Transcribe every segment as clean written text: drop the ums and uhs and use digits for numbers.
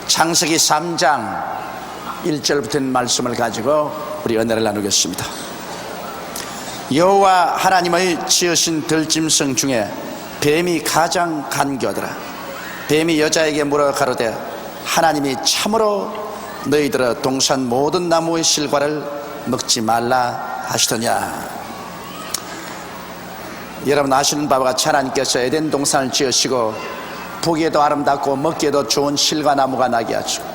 창세기 3장 1절부터 말씀을 가지고 우리 은혜를 나누겠습니다. 여호와 하나님의 지으신 들짐승 중에 뱀이 가장 간교하더라. 뱀이 여자에게 물어 가로되 하나님이 참으로 너희들의 동산 모든 나무의 실과를 먹지 말라 하시더냐. 여러분 아시는 바와 같이 하나님께서 에덴 동산을 지으시고 보기에도 아름답고 먹기에도 좋은 실과 나무가 나게 하시고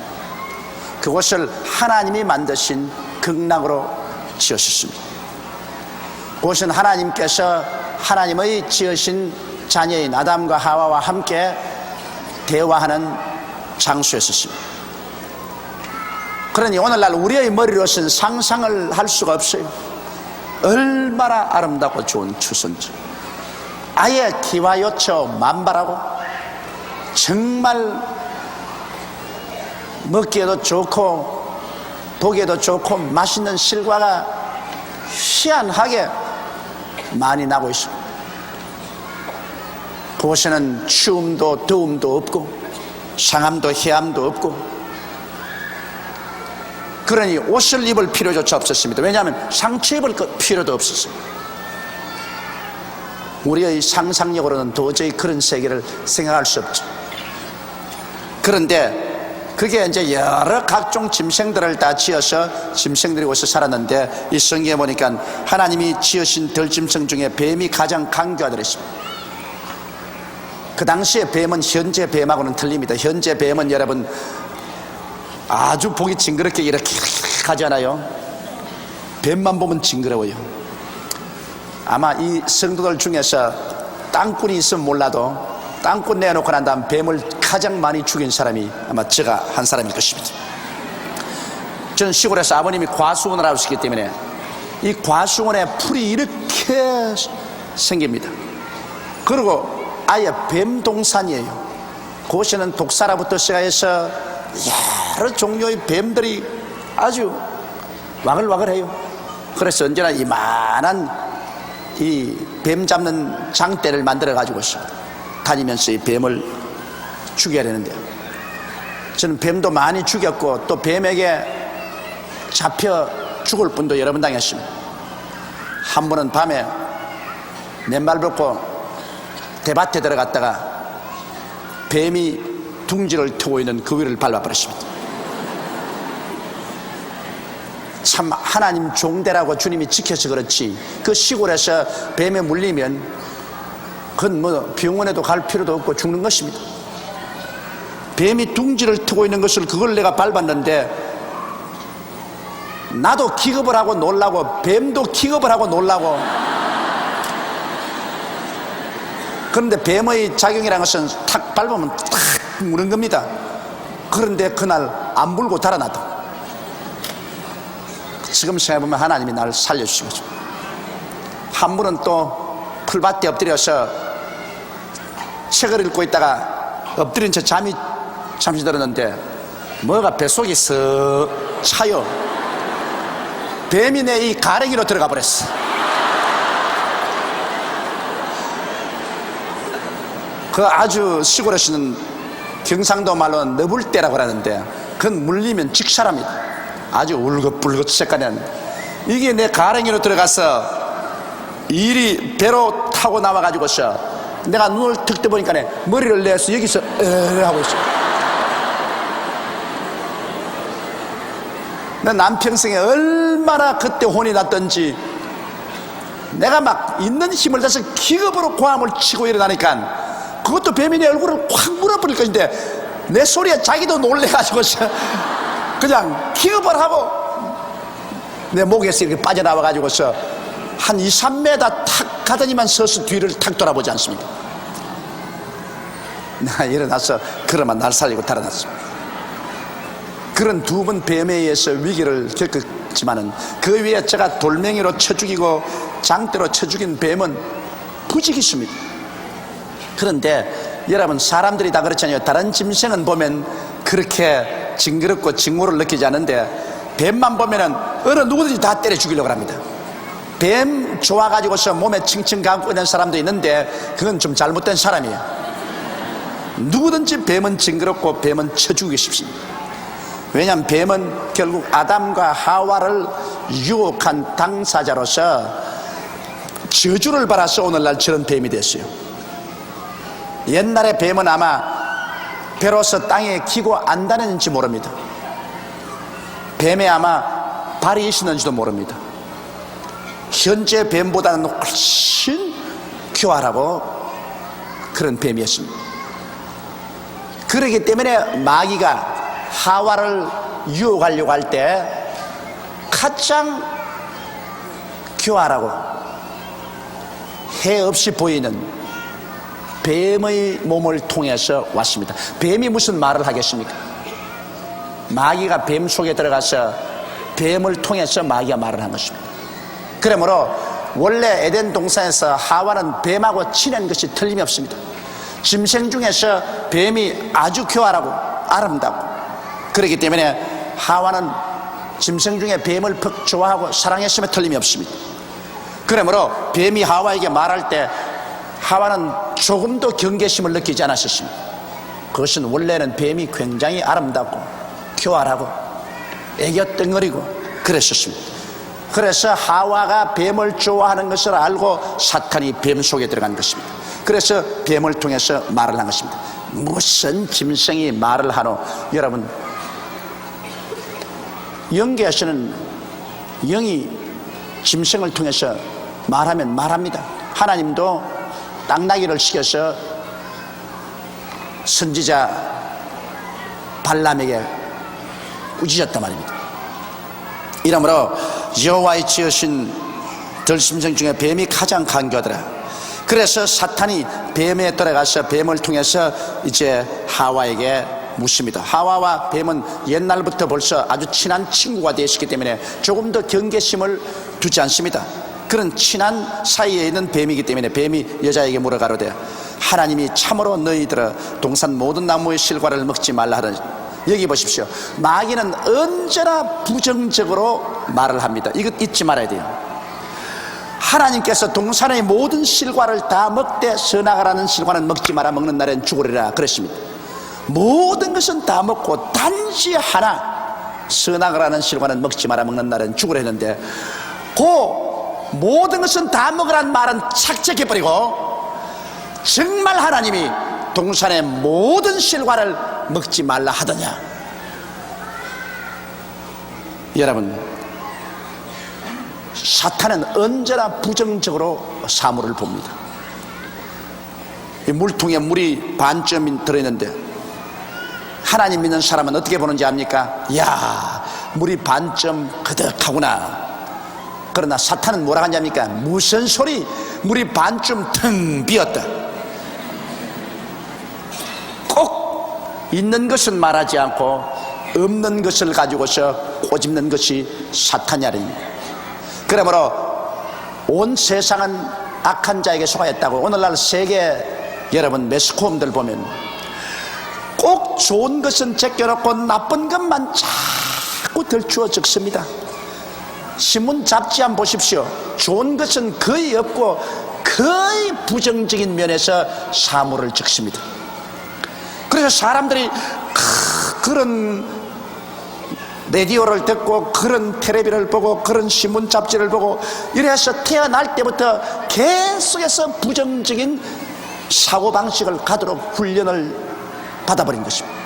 그곳을 하나님이 만드신 극락으로 지으셨습니다. 그곳은 하나님께서 하나님의 지으신 자녀인 아담과 하와와 함께 대화하는 장소였습니다. 그러니 오늘날 우리의 머리로서는 상상을 할 수가 없어요. 얼마나 아름답고 좋은 추선지, 아예 기와요처 만발하고 정말 먹기에도 좋고 보기에도 좋고 맛있는 실과가 희한하게 많이 나고 있습니다. 그곳에는 추움도 더움도 없고 상함도 해함도 없고, 그러니 옷을 입을 필요조차 없었습니다. 왜냐하면 상처 입을 필요도 없었어요. 우리의 상상력으로는 도저히 그런 세계를 생각할 수 없죠. 그런데 그게 이제 여러 각종 짐승들을 다 지어서 짐승들이 와서 살았는데, 이 성경에 보니까 하나님이 지으신 들짐승 중에 뱀이 가장 간교하더라 했습니다. 그 당시에 뱀은 현재 뱀하고는 틀립니다. 현재 뱀은 여러분 아주 보기 징그럽게 이렇게 가잖아요. 뱀만 보면 징그러워요. 아마 이 성도들 중에서 땅꾼이 있으면 몰라도 땅꾼 내놓고 난 다음 뱀을 가장 많이 죽인 사람이 아마 제가 한 사람일 것입니다. 저는 시골에서 아버님이 과수원을 하셨기 때문에 이 과수원에 풀이 이렇게 생깁니다. 그리고 아예 뱀동산이에요. 그곳에는 독사라부터 시작해서 여러 종류의 뱀들이 아주 와글와글해요. 그래서 언제나 이만한 이 뱀 잡는 장대를 만들어 가지고 다니면서 이 뱀을 죽여야 되는데, 저는 뱀도 많이 죽였고 또 뱀에게 잡혀 죽을 분도 여러 번 당했습니다. 한 번은 밤에 맨발 벗고 대밭에 들어갔다가 뱀이 둥지를 트고 있는 그 위를 밟아버렸습니다. 참 하나님 종대라고 주님이 지켜서 그렇지, 그 시골에서 뱀에 물리면 그건 뭐 병원에도 갈 필요도 없고 죽는 것입니다. 뱀이 둥지를 트고 있는 것을 그걸 내가 밟았는데 나도 기겁을 하고 놀라고 뱀도 기겁을 하고 놀라고. 그런데 뱀의 작용이라는 것은 탁 밟으면 탁 무는 겁니다. 그런데 그날 안 불고 달아났다. 지금 생각해보면 하나님이 나를 살려주신 거죠. 한 분은 또 풀밭에 엎드려서 책을 읽고 있다가 엎드린 채 잠이 잠시 들었는데 뭐가 뱃속이 쓱 차요. 뱀이 내 이 가랭이로 들어가 버렸어. 그 아주 시골에서는 경상도 말로는 너불대라고 하는데 그건 물리면 직살합니다. 아주 울긋불긋 색깔은 이게 내 가랭이로 들어가서 이리 배로 타고 나와가지고서 내가 눈을 득 떠보니까 머리를 내서 여기서 하고 있어. 내 남평생에 얼마나 그때 혼이 났던지, 내가 막 있는 힘을 다해서 기겁으로 고함을 치고 일어나니까 그것도 뱀이 내 얼굴을 확 물어버릴 것인데 내 소리에 자기도 놀래가지고서 그냥 기겁을 하고 내 목에서 이렇게 빠져나와가지고서 한 2, 3m 탁 가더니만 서서 뒤를 탁 돌아보지 않습니다. 내가 일어나서 그러면 날 살리고 달아났습니다. 그런 두 번 뱀에 의해서 위기를 겪었지만은 그 위에 제가 돌멩이로 쳐 죽이고 장대로 쳐 죽인 뱀은 부지기수입니다. 그런데 여러분 사람들이 다 그렇잖아요. 다른 짐승은 보면 그렇게 징그럽고 징후를 느끼지 않는데 뱀만 보면은 어느 누구든지 다 때려 죽이려고 합니다. 뱀 좋아가지고서 몸에 칭칭 감고 있는 사람도 있는데 그건 좀 잘못된 사람이에요. 누구든지 뱀은 징그럽고 뱀은 쳐 죽이고 싶습니다. 왜냐하면 뱀은 결국 아담과 하와를 유혹한 당사자로서 저주를 받아서 오늘날 저런 뱀이 됐어요. 옛날에 뱀은 아마 배로서 땅에 기고 안 다녔는지 모릅니다. 뱀에 아마 발이 있었는지도 모릅니다. 현재 뱀보다는 훨씬 교활하고 그런 뱀이었습니다. 그렇기 때문에 마귀가 하와를 유혹하려고 할 때 가장 교활하고 해 없이 보이는 뱀의 몸을 통해서 왔습니다. 뱀이 무슨 말을 하겠습니까? 마귀가 뱀 속에 들어가서 뱀을 통해서 마귀가 말을 한 것입니다. 그러므로 원래 에덴 동산에서 하와는 뱀하고 친한 것이 틀림이 없습니다. 짐승 중에서 뱀이 아주 교활하고 아름답고, 그렇기 때문에 하와는 짐승 중에 뱀을 퍽 좋아하고 사랑했음에 틀림이 없습니다. 그러므로 뱀이 하와에게 말할 때 하와는 조금도 경계심을 느끼지 않았습니다. 그것은 원래는 뱀이 굉장히 아름답고 교활하고 애교덩어리고 그랬었습니다. 그래서 하와가 뱀을 좋아하는 것을 알고 사탄이 뱀 속에 들어간 것입니다. 그래서 뱀을 통해서 말을 한 것입니다. 무슨 짐승이 말을 하노? 여러분, 영계에서는 영이 짐승을 통해서 말하면 말합니다. 하나님도 땅나기를 시켜서 선지자 발람에게 꾸짖었단 말입니다. 이러므로 여호와의 지으신 들짐승 중에 뱀이 가장 간교하더라. 그래서 사탄이 뱀에 들어가서 뱀을 통해서 이제 하와에게 묻습니다. 하와와 뱀은 옛날부터 벌써 아주 친한 친구가 되었기 때문에 조금 더 경계심을 두지 않습니다. 그런 친한 사이에 있는 뱀이기 때문에 뱀이 여자에게 물어가로되 하나님이 참으로 너희들아 동산 모든 나무의 실과를 먹지 말라 하더니, 여기 보십시오. 마귀는 언제나 부정적으로 말을 합니다. 이것 잊지 말아야 돼요. 하나님께서 동산의 모든 실과를 다 먹되 선악을 실과는 먹지 마라, 먹는 날엔 죽으리라 그랬습니다. 모든 것은 다 먹고 단지 하나 선악을 하는 실과는 먹지 마라, 먹는 날엔 죽으라 했는데, 그 모든 것은 다 먹으라는 말은 착착해버리고 정말 하나님이 동산의 모든 실과를 먹지 말라 하더냐? 여러분, 사탄은 언제나 부정적으로 사물을 봅니다. 이 물통에 물이 반쯤 들어있는데 하나님 믿는 사람은 어떻게 보는지 압니까? 이야, 물이 반쯤 그득하구나. 그러나 사탄은 뭐라 하냐니까? 무슨 소리? 물이 반쯤 텅 비었다. 꼭 있는 것은 말하지 않고 없는 것을 가지고서 꼬집는 것이 사탄이 아닙니다. 그러므로 온 세상은 악한 자에게 속하였다고 오늘날 세계 여러분 매스컴들 보면 꼭 좋은 것은 제껴놓고 나쁜 것만 자꾸 덜추어 적습니다. 신문 잡지 한번 보십시오. 좋은 것은 거의 없고 거의 부정적인 면에서 사물을 적습니다. 그래서 사람들이 그런 라디오를 듣고 그런 텔레비를 보고 그런 신문 잡지를 보고 이래서 태어날 때부터 계속해서 부정적인 사고방식을 가도록 훈련을 받아버린 것입니다.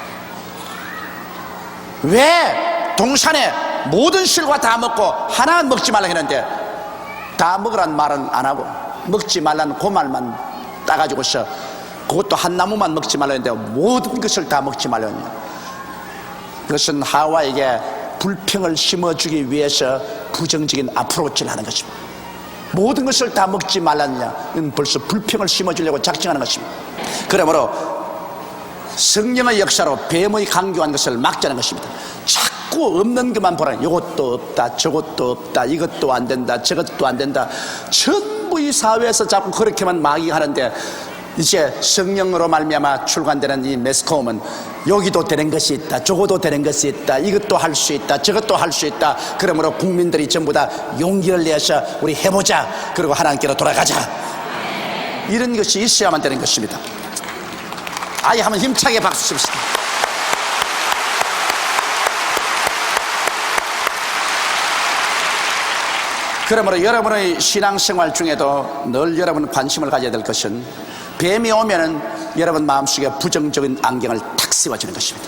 왜 동산에 모든 실과 다 먹고 하나는 먹지 말라 했는데 다 먹으란 말은 안 하고 먹지 말라는 그 말만 따가지고서 그것도 한 나무만 먹지 말라 했는데 모든 것을 다 먹지 말라 했냐? 그것은 하와에게 불평을 심어주기 위해서 부정적인 어프로치를 하는 것입니다. 모든 것을 다 먹지 말랐냐? 이건 벌써 불평을 심어주려고 작정하는 것입니다. 그러므로 성령의 역사로 뱀의 강교한 것을 막자는 것입니다. 자꾸 없는 것만 보라. 이것도 없다, 저것도 없다, 이것도 안 된다, 저것도 안 된다. 전부 이 사회에서 자꾸 그렇게만 마귀가 하는데 이제 성령으로 말미암아 출간되는 이 매스컴은 여기도 되는 것이 있다, 저것도 되는 것이 있다, 이것도 할 수 있다, 저것도 할 수 있다. 그러므로 국민들이 전부 다 용기를 내서 우리 해보자, 그리고 하나님께로 돌아가자, 이런 것이 있어야만 되는 것입니다. 아예 한번 힘차게 박수 칩시다. 그러므로 여러분의 신앙생활 중에도 늘 여러분 관심을 가져야 될 것은 뱀이 오면은 여러분 마음속에 부정적인 안경을 탁 씌워주는 것입니다.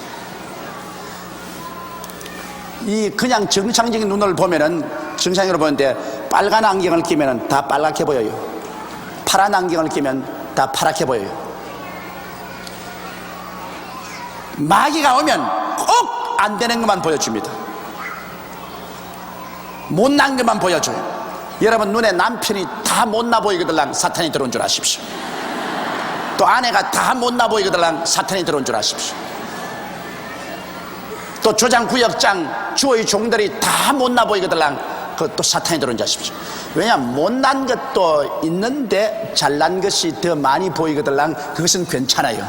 이 그냥 정상적인 눈을 보면은 정상적으로 보는데 빨간 안경을 끼면은 다 빨갛게 보여요. 파란 안경을 끼면 다 파랗게 보여요. 마귀가 오면 꼭 안 되는 것만 보여줍니다. 못난 것만 보여줘요. 여러분 눈에 남편이 다 못나 보이거들랑 사탄이 들어온 줄 아십시오. 또 아내가 다 못나 보이거들랑 사탄이 들어온 줄 아십시오. 또 조장구역장 주의 종들이 다 못나 보이거들랑 그것도 사탄이 들어온 줄 아십시오. 왜냐하면 못난 것도 있는데 잘난 것이 더 많이 보이거들랑 그것은 괜찮아요.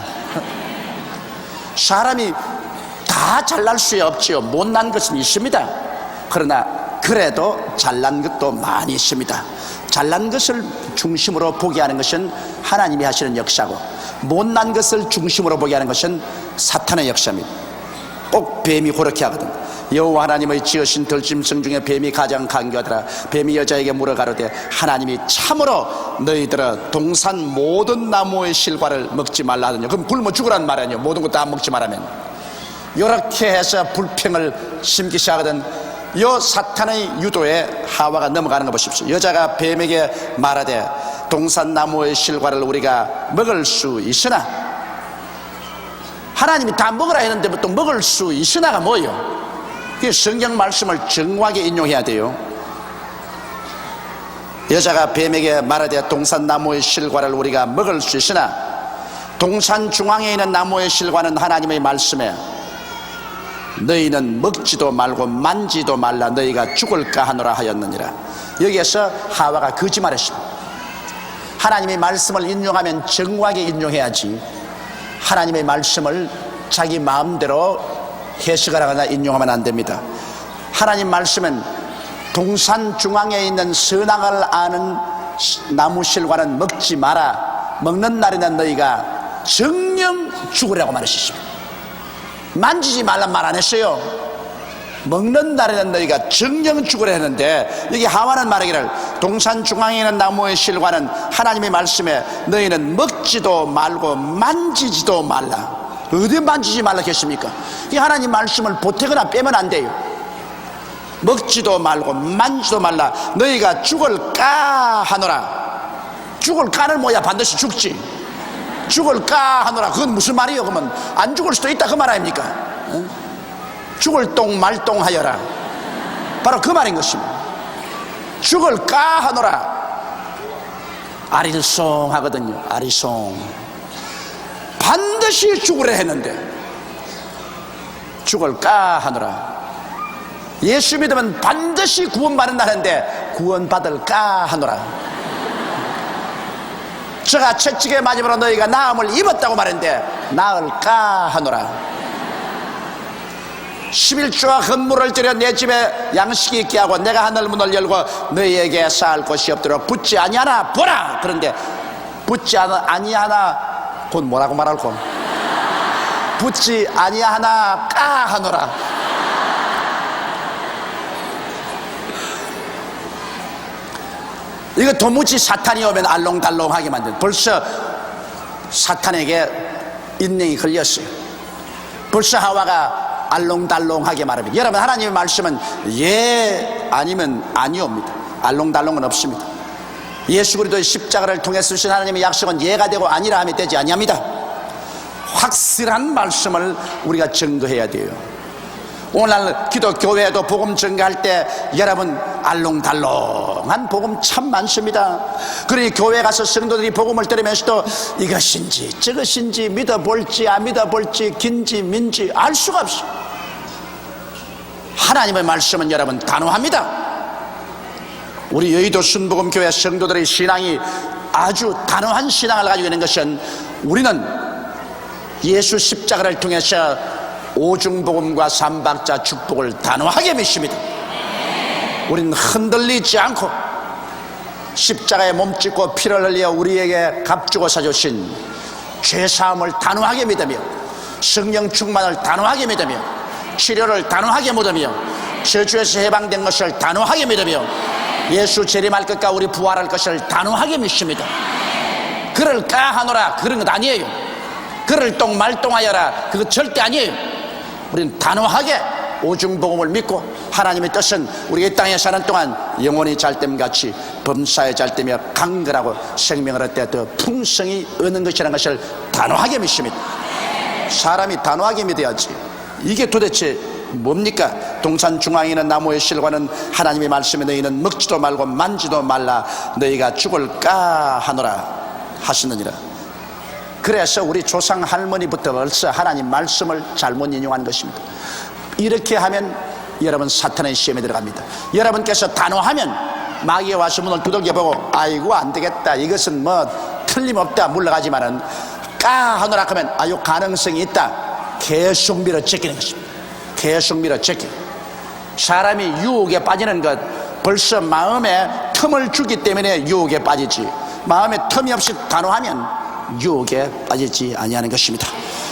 사람이 다 잘날 수 없지요. 못난 것은 있습니다. 그러나 그래도 잘난 것도 많이 있습니다. 잘난 것을 중심으로 보게 하는 것은 하나님이 하시는 역사고, 못난 것을 중심으로 보게 하는 것은 사탄의 역사입니다. 꼭 뱀이 그렇게 하거든. 여호와 하나님의 지으신 들짐승 중에 뱀이 가장 강교하더라. 뱀이 여자에게 물어가로되 하나님이 참으로 너희들아 동산 모든 나무의 실과를 먹지 말라 하더니, 그럼 굶어 죽으란 말 아니에요. 모든 것 다 먹지 말라면. 이렇게 해서 불평을 심기 시작하거든. 요 사탄의 유도에 하와가 넘어가는 거 보십시오. 여자가 뱀에게 말하되 동산 나무의 실과를 우리가 먹을 수 있으나, 하나님이 다 먹으라 했는데 보통 먹을 수 있으나가 뭐예요? 그 성경 말씀을 정확하게 인용해야 돼요. 여자가 뱀에게 말하되 동산 나무의 실과를 우리가 먹을 수 있으나 동산 중앙에 있는 나무의 실과는 하나님의 말씀에 너희는 먹지도 말고 만지도 말라 너희가 죽을까 하노라 하였느니라. 여기에서 하와가 거짓말했습니다. 하나님의 말씀을 인용하면 정확하게 인용해야지, 하나님의 말씀을 자기 마음대로 해석을 하거나 인용하면 안 됩니다. 하나님 말씀은 동산 중앙에 있는 선악을 아는 나무 실과는 먹지 마라. 먹는 날에는 너희가 정령 죽으라고 말하셨습니다. 만지지 말란 말 안 했어요. 먹는 날에는 너희가 정령 죽으라 했는데, 여기 하와는 말하기를 동산 중앙에 있는 나무의 실과는 하나님의 말씀에 너희는 먹지도 말고 만지지도 말라. 어디 만지지 말라 했습니까? 이 하나님 말씀을 보태거나 빼면 안 돼요. 먹지도 말고 만지도 말라 너희가 죽을까 하노라. 죽을까는 뭐야? 반드시 죽지. 죽을까 하노라. 그건 무슨 말이에요? 그러면 안 죽을 수도 있다 그 말 아닙니까? 응? 죽을 똥 말똥 하여라. 바로 그 말인 것입니다. 죽을까 하노라. 아리송하거든요. 아리송. 반드시 죽으려 했는데 죽을까 하노라. 예수 믿으면 반드시 구원받는다 하는데 구원받을까 하노라. 저가 채찍에 맞음으로 너희가 나음을 입었다고 말했는데 나을까 하노라. 11조와 헌물을 드려 내 집에 양식이 있게 하고 내가 하늘 문을 열고 너희에게 쌓을 곳이 없도록 붙지 아니하나 보라. 그런데 붙지 아니하나 곧 뭐라고 말할까? 붙지 아니하나 까 하노라. 이거 도무지 사탄이 오면 알롱달롱하게 만든, 벌써 사탄에게 인명이 걸렸어요. 벌써 하와가 알롱달롱하게 말합니다. 여러분, 하나님의 말씀은 예 아니면 아니옵니다. 알롱달롱은 없습니다. 예수 그리스도의 십자가를 통해 주신 하나님의 약속은 예가 되고 아니라 하면 되지 아니합니다. 확실한 말씀을 우리가 증거해야 돼요. 오늘날 기독교회도 복음 증거할 때 여러분 알롱달롱한 복음 참 많습니다. 그러니 교회 가서 성도들이 복음을 들으면서도 이것인지 저것인지 믿어볼지 안 믿어볼지 긴지 민지 알 수가 없어. 하나님의 말씀은 여러분 단호합니다. 우리 여의도 순복음교회 성도들의 신앙이 아주 단호한 신앙을 가지고 있는 것은, 우리는 예수 십자가를 통해서 오중복음과 삼박자 축복을 단호하게 믿습니다. 우리는 흔들리지 않고 십자가에 몸짓고 피를 흘려 우리에게 값주고 사주신 죄사함을 단호하게 믿으며 성령 충만을 단호하게 믿으며 치료를 단호하게 믿으며 저주에서 해방된 것을 단호하게 믿으며 예수 재림할 것과 우리 부활할 것을 단호하게 믿습니다. 그를 까하노라 그런 것 아니에요. 그를 똥말똥하여라 그거 절대 아니에요. 우리는 단호하게 오중복음을 믿고 하나님의 뜻은 우리 이 땅에 사는 동안 영혼이 잘됨같이 범사에 잘되며 강건하고 생명을 얻되 더 풍성히 얻는 것이라는 것을 단호하게 믿습니다. 사람이 단호하게 믿어야지. 이게 도대체 뭡니까? 동산 중앙에 있는 나무의 실과는 하나님의 말씀에 너희는 먹지도 말고 만지도 말라 너희가 죽을까 하노라 하시느니라. 그래서 우리 조상 할머니부터 벌써 하나님 말씀을 잘못 인용한 것입니다. 이렇게 하면 여러분 사탄의 시험에 들어갑니다. 여러분께서 단호하면 마귀가 와서 문을 두들겨보고 아이고 안되겠다 이것은 뭐 틀림없다 물러가지만은 까하노라 하면 아유 가능성이 있다 계속 밀어제끼는 것입니다. 계속 밀어제끼. 사람이 유혹에 빠지는 것 벌써 마음에 틈을 주기 때문에 유혹에 빠지지 마음에 틈이 없이 단호하면 유혹에 빠지지 아니하는 것입니다.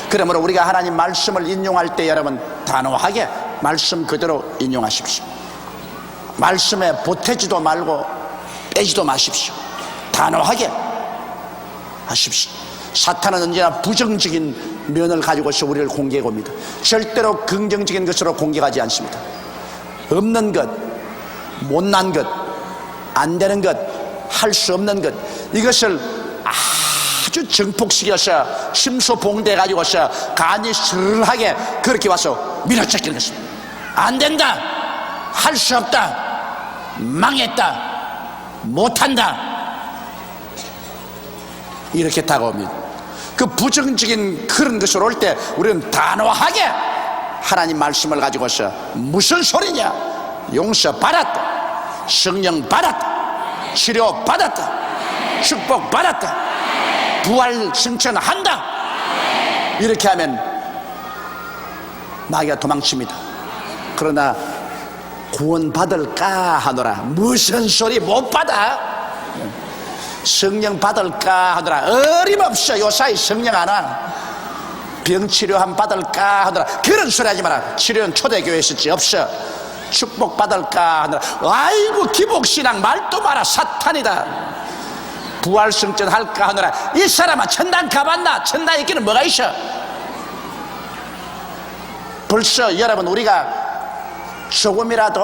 그러므로 우리가 하나님 말씀을 인용할 때 여러분 단호하게 말씀 그대로 인용하십시오. 말씀에 보태지도 말고 빼지도 마십시오. 단호하게 하십시오. 사탄은 언제나 부정적인 면을 가지고서 우리를 공격해 옵니다. 절대로 긍정적인 것으로 공격하지 않습니다. 없는 것, 못난 것, 안 되는 것, 할 수 없는 것 이것을 아주 정폭시켜서 심소봉대 가지고서 간이 슬하게 그렇게 와서 밀어제끼는 것입니다. 안 된다, 할 수 없다, 망했다, 못한다 이렇게 다가옵니다. 그 부정적인 그런 것으로 올 때 우리는 단호하게 하나님 말씀을 가지고서 무슨 소리냐 용서 받았다, 성령 받았다, 치료 받았다, 축복 받았다, 부활 승천한다 이렇게 하면 마귀가 도망칩니다. 그러나 구원받을까 하노라 무슨 소리 못 받아 성령 받을까 하더라 어림없어 요사이 성령 안 와 병치료함 받을까 하더라 그런 소리 하지 마라. 치료는 초대교회에 있었지 없어. 축복 받을까 하더라 아이고 기복신앙 말도 마라 사탄이다. 부활승천 할까 하느라 이 사람아 천당 가봤나? 천당에 있기는 뭐가 있어? 벌써 여러분 우리가 조금이라도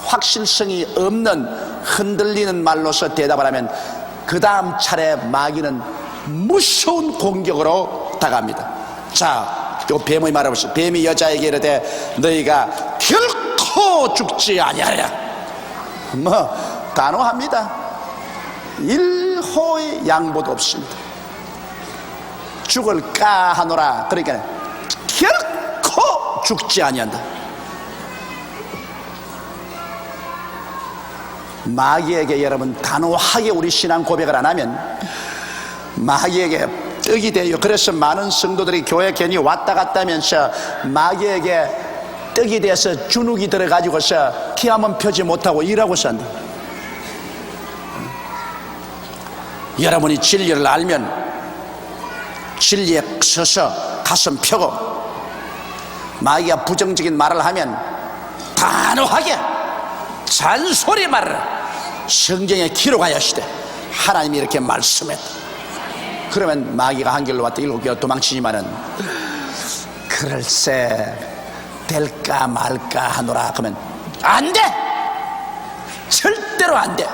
확실성이 없는 흔들리는 말로서 대답을 하면 그 다음 차례 마귀는 무서운 공격으로 다가갑니다. 자, 요 뱀의 말을 보시오. 뱀이 여자에게 이르되 너희가 결코 죽지 아니하리라. 뭐 단호합니다. 일호의 양보도 없습니다. 죽을까 하노라 그러니까 결코 죽지 아니한다. 마귀에게 여러분 단호하게 우리 신앙 고백을 안 하면 마귀에게 떡이 돼요. 그래서 많은 성도들이 교회 괜히 왔다 갔다 하면서 마귀에게 떡이 돼서 주눅이 들어가지고서 피 한번 펴지 못하고 일하고 산다. 여러분이 진리를 알면 진리에 서서 가슴 펴고 마귀가 부정적인 말을 하면 단호하게 잔소리 말을 성경에 기록하였으되 하나님이 이렇게 말씀했다. 그러면 마귀가 한 길로 왔다 7개로 도망치지만은 그럴세 될까 말까 하노라 그러면 안 돼! 절대로 안 돼!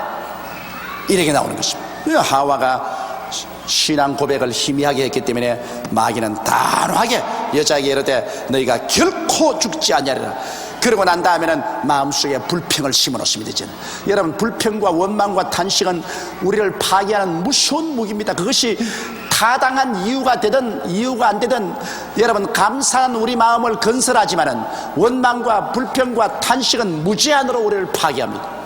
이렇게 나오는 것입니다. 하와가 신앙 고백을 희미하게 했기 때문에 마귀는 단호하게 여자에게 이르되 너희가 결코 죽지 아니하리라. 그러고 난 다음에는 마음속에 불평을 심어놓습니다. 이제는 여러분 불평과 원망과 탄식은 우리를 파괴하는 무서운 무기입니다. 그것이 타당한 이유가 되든 이유가 안 되든 여러분 감사한 우리 마음을 건설하지만은 원망과 불평과 탄식은 무제한으로 우리를 파괴합니다.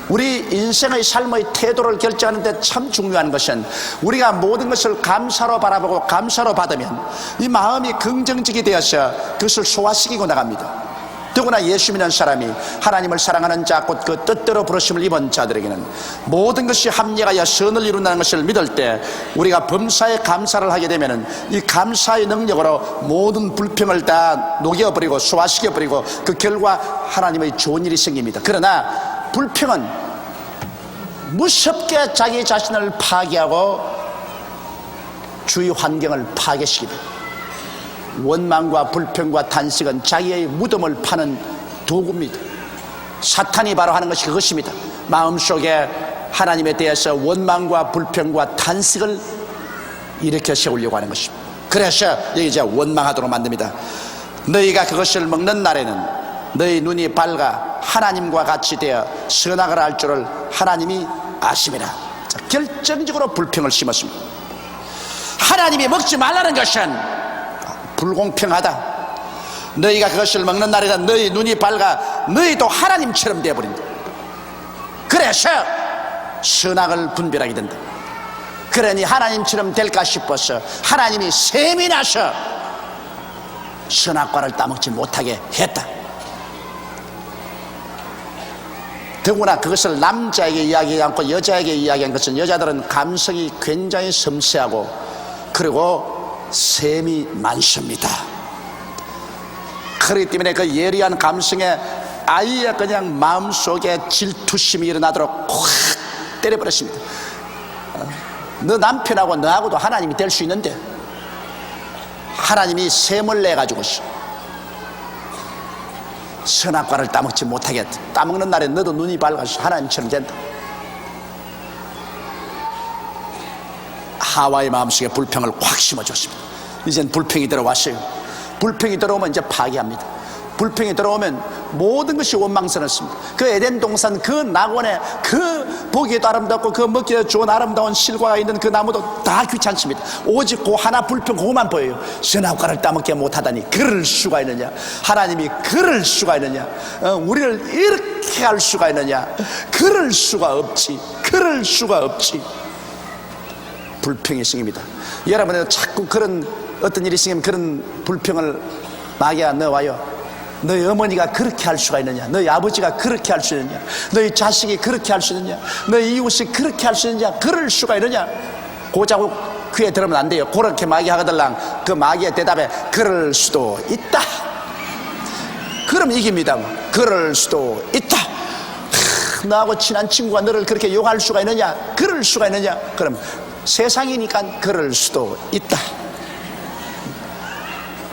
우리 인생의 삶의 태도를 결정하는 데 참 중요한 것은 우리가 모든 것을 감사로 바라보고 감사로 받으면 이 마음이 긍정적이 되어서 그것을 소화시키고 나갑니다. 더구나 예수 믿는 사람이 하나님을 사랑하는 자 곧 그 뜻대로 부르심을 입은 자들에게는 모든 것이 합력하여 선을 이룬다는 것을 믿을 때 우리가 범사에 감사를 하게 되면 이 감사의 능력으로 모든 불평을 다 녹여버리고 소화시켜버리고 그 결과 하나님의 좋은 일이 생깁니다. 그러나 불평은 무섭게 자기 자신을 파괴하고 주위 환경을 파괴시킵니다. 원망과 불평과 탄식은 자기의 무덤을 파는 도구입니다. 사탄이 바로 하는 것이 그것입니다. 마음속에 하나님에 대해서 원망과 불평과 탄식을 일으켜 세우려고 하는 것입니다. 그래서 여기 이제 원망하도록 만듭니다. 너희가 그것을 먹는 날에는 너희 눈이 밝아 하나님과 같이 되어 선악을 알 줄을 하나님이 아심이라. 자, 결정적으로 불평을 심었습니다. 하나님이 먹지 말라는 것은 불공평하다. 너희가 그것을 먹는 날이다. 너희 눈이 밝아 너희도 하나님처럼 되어버린다. 그래서 선악을 분별하게 된다. 그러니 하나님처럼 될까 싶어서 하나님이 셈이 나서 선악과를 따먹지 못하게 했다. 더구나 그것을 남자에게 이야기하지 않고 여자에게 이야기한 것은 여자들은 감성이 굉장히 섬세하고 그리고 셈이 많습니다. 그렇기 때문에 그 예리한 감성에 아이의 그냥 마음속에 질투심이 일어나도록 확 때려버렸습니다. 너 남편하고 너하고도 하나님이 될 수 있는데 하나님이 셈을 내가지고 선악과를 따먹지 못하게 따먹는 날에 너도 눈이 밝아서 하나님처럼 된다. 하와의 마음속에 불평을 확 심어줬습니다. 이젠 불평이 들어왔어요. 불평이 들어오면 이제 파괴합니다. 불평이 들어오면 모든 것이 원망스럽습니다. 그 에덴 동산 그 낙원에 그 보기에도 아름답고 그 먹기에도 좋은 아름다운 실과가 있는 그 나무도 다 귀찮습니다. 오직 그 하나 불평 그것만 보여요. 선악과를 따먹게 못하다니 그럴 수가 있느냐. 하나님이 그럴 수가 있느냐. 우리를 이렇게 할 수가 있느냐. 그럴 수가 없지. 그럴 수가 없지. 불평이 생깁니다. 여러분은 자꾸 그런 어떤 일이 생기면 그런 불평을 마귀가 넣어와요. 너희 어머니가 그렇게 할 수가 있느냐. 너희 아버지가 그렇게 할 수 있느냐. 너희 자식이 그렇게 할 수 있느냐. 너희 이웃이 그렇게 할 수 있느냐. 그럴 수가 있느냐. 고자고 귀에 들으면 안 돼요. 그렇게 마귀 하거들랑 그 마귀의 대답에 그럴 수도 있다. 그럼 이깁니다. 그럴 수도 있다. 너하고 친한 친구가 너를 그렇게 욕할 수가 있느냐. 그럴 수가 있느냐. 그럼 세상이니까 그럴 수도 있다.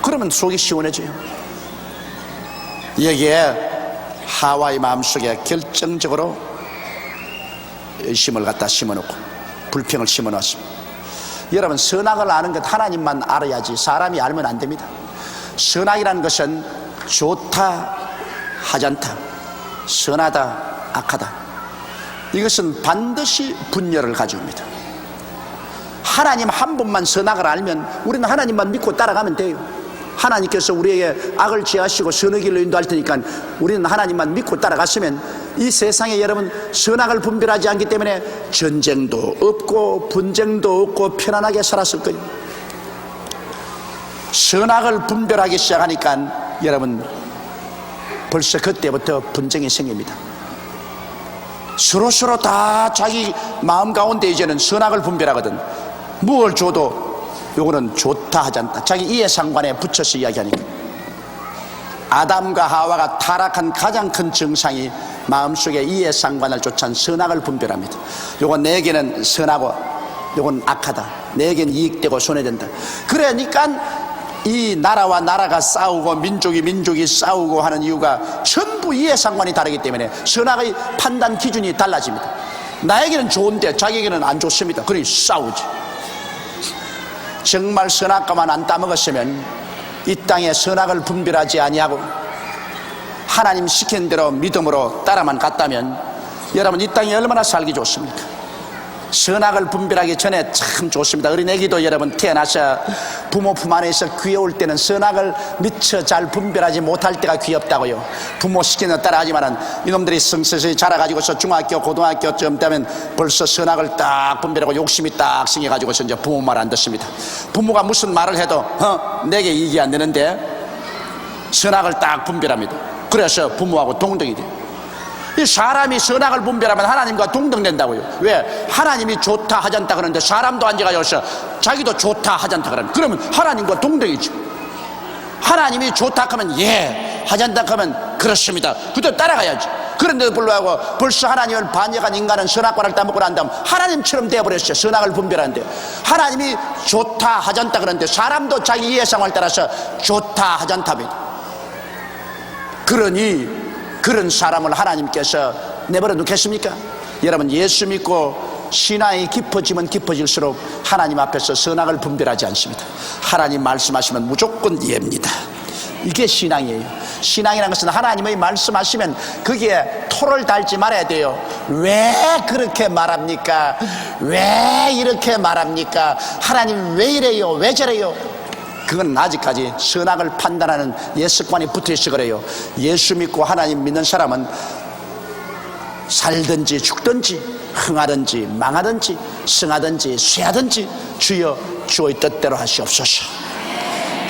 그러면 속이 시원해져요. 여기에 하와의 마음속에 결정적으로 의심을 갖다 심어놓고 불평을 심어놨습니다. 여러분, 선악을 아는 것 하나님만 알아야지 사람이 알면 안 됩니다. 선악이라는 것은 좋다 하찮다, 선하다 악하다, 이것은 반드시 분열을 가져옵니다. 하나님 한 분만 선악을 알면 우리는 하나님만 믿고 따라가면 돼요. 하나님께서 우리에게 악을 제하시고 선의 길로 인도할 테니까 우리는 하나님만 믿고 따라갔으면 이 세상에 여러분 선악을 분별하지 않기 때문에 전쟁도 없고 분쟁도 없고 편안하게 살았을 거예요. 선악을 분별하기 시작하니까 여러분 벌써 그때부터 분쟁이 생깁니다. 서로 다 자기 마음 가운데 이제는 선악을 분별하거든. 무엇을 줘도 요거는 좋다 하지 않다. 자기 이해상관에 붙여서 이야기하니까. 아담과 하와가 타락한 가장 큰 증상이 마음속에 이해상관을 쫓아 선악을 분별합니다. 요건 내게는 선하고 요건 악하다. 내게는 이익되고 손해된다. 그러니까 이 나라와 나라가 싸우고 민족이 싸우고 하는 이유가 전부 이해상관이 다르기 때문에 선악의 판단 기준이 달라집니다. 나에게는 좋은데 자기에게는 안 좋습니다. 그러니 싸우지. 정말 선악과만 안 따먹었으면 이 땅에 선악을 분별하지 아니하고 하나님 시킨 대로 믿음으로 따라만 갔다면 여러분 이 땅이 얼마나 살기 좋습니까? 선악을 분별하기 전에 참 좋습니다. 어린애기도 여러분 태어나서 부모 품 안에서 귀여울 때는 선악을 미처 잘 분별하지 못할 때가 귀엽다고요. 부모 시키는 대로 따라하지만은 이놈들이 성실히 자라가지고서 중학교 고등학교쯤 되면 벌써 선악을 딱 분별하고 욕심이 딱 생겨가지고서 이제 부모 말 안 듣습니다. 부모가 무슨 말을 해도 내게 이익이 안 되는데 선악을 딱 분별합니다. 그래서 부모하고 동등이 돼요. 이 사람이 선악을 분별하면 하나님과 동등된다고요. 왜? 하나님이 좋다 하지 않다 그러는데 사람도 앉아가지고 자기도 좋다 하지 않다 그러면 하나님과 동등이죠. 하나님이 좋다 하면 예, 하지 않다 하면 그렇습니다. 그대로 따라가야지. 그런데도 불구하고 벌써 하나님을 반역한 인간은 선악과를 따먹고 난 다음 하나님처럼 되어버렸어요. 선악을 분별하는데 하나님이 좋다 하지 않다 그러는데 사람도 자기 이해상을 따라서 좋다 하지 않다면, 그러니 그런 사람을 하나님께서 내버려 두겠습니까? 여러분, 예수 믿고 신앙이 깊어지면 깊어질수록 하나님 앞에서 선악을 분별하지 않습니다. 하나님 말씀하시면 무조건 예입니다. 이게 신앙이에요. 신앙이라는 것은 하나님의 말씀하시면 거기에 토를 달지 말아야 돼요. 왜 그렇게 말합니까? 왜 이렇게 말합니까? 하나님 왜 이래요? 왜 저래요? 그건 아직까지 선악을 판단하는 옛습관이 붙어있어 그래요. 예수 믿고 하나님 믿는 사람은 살든지 죽든지 흥하든지 망하든지 승하든지 쇠하든지 주여 주의 뜻대로 하시옵소서.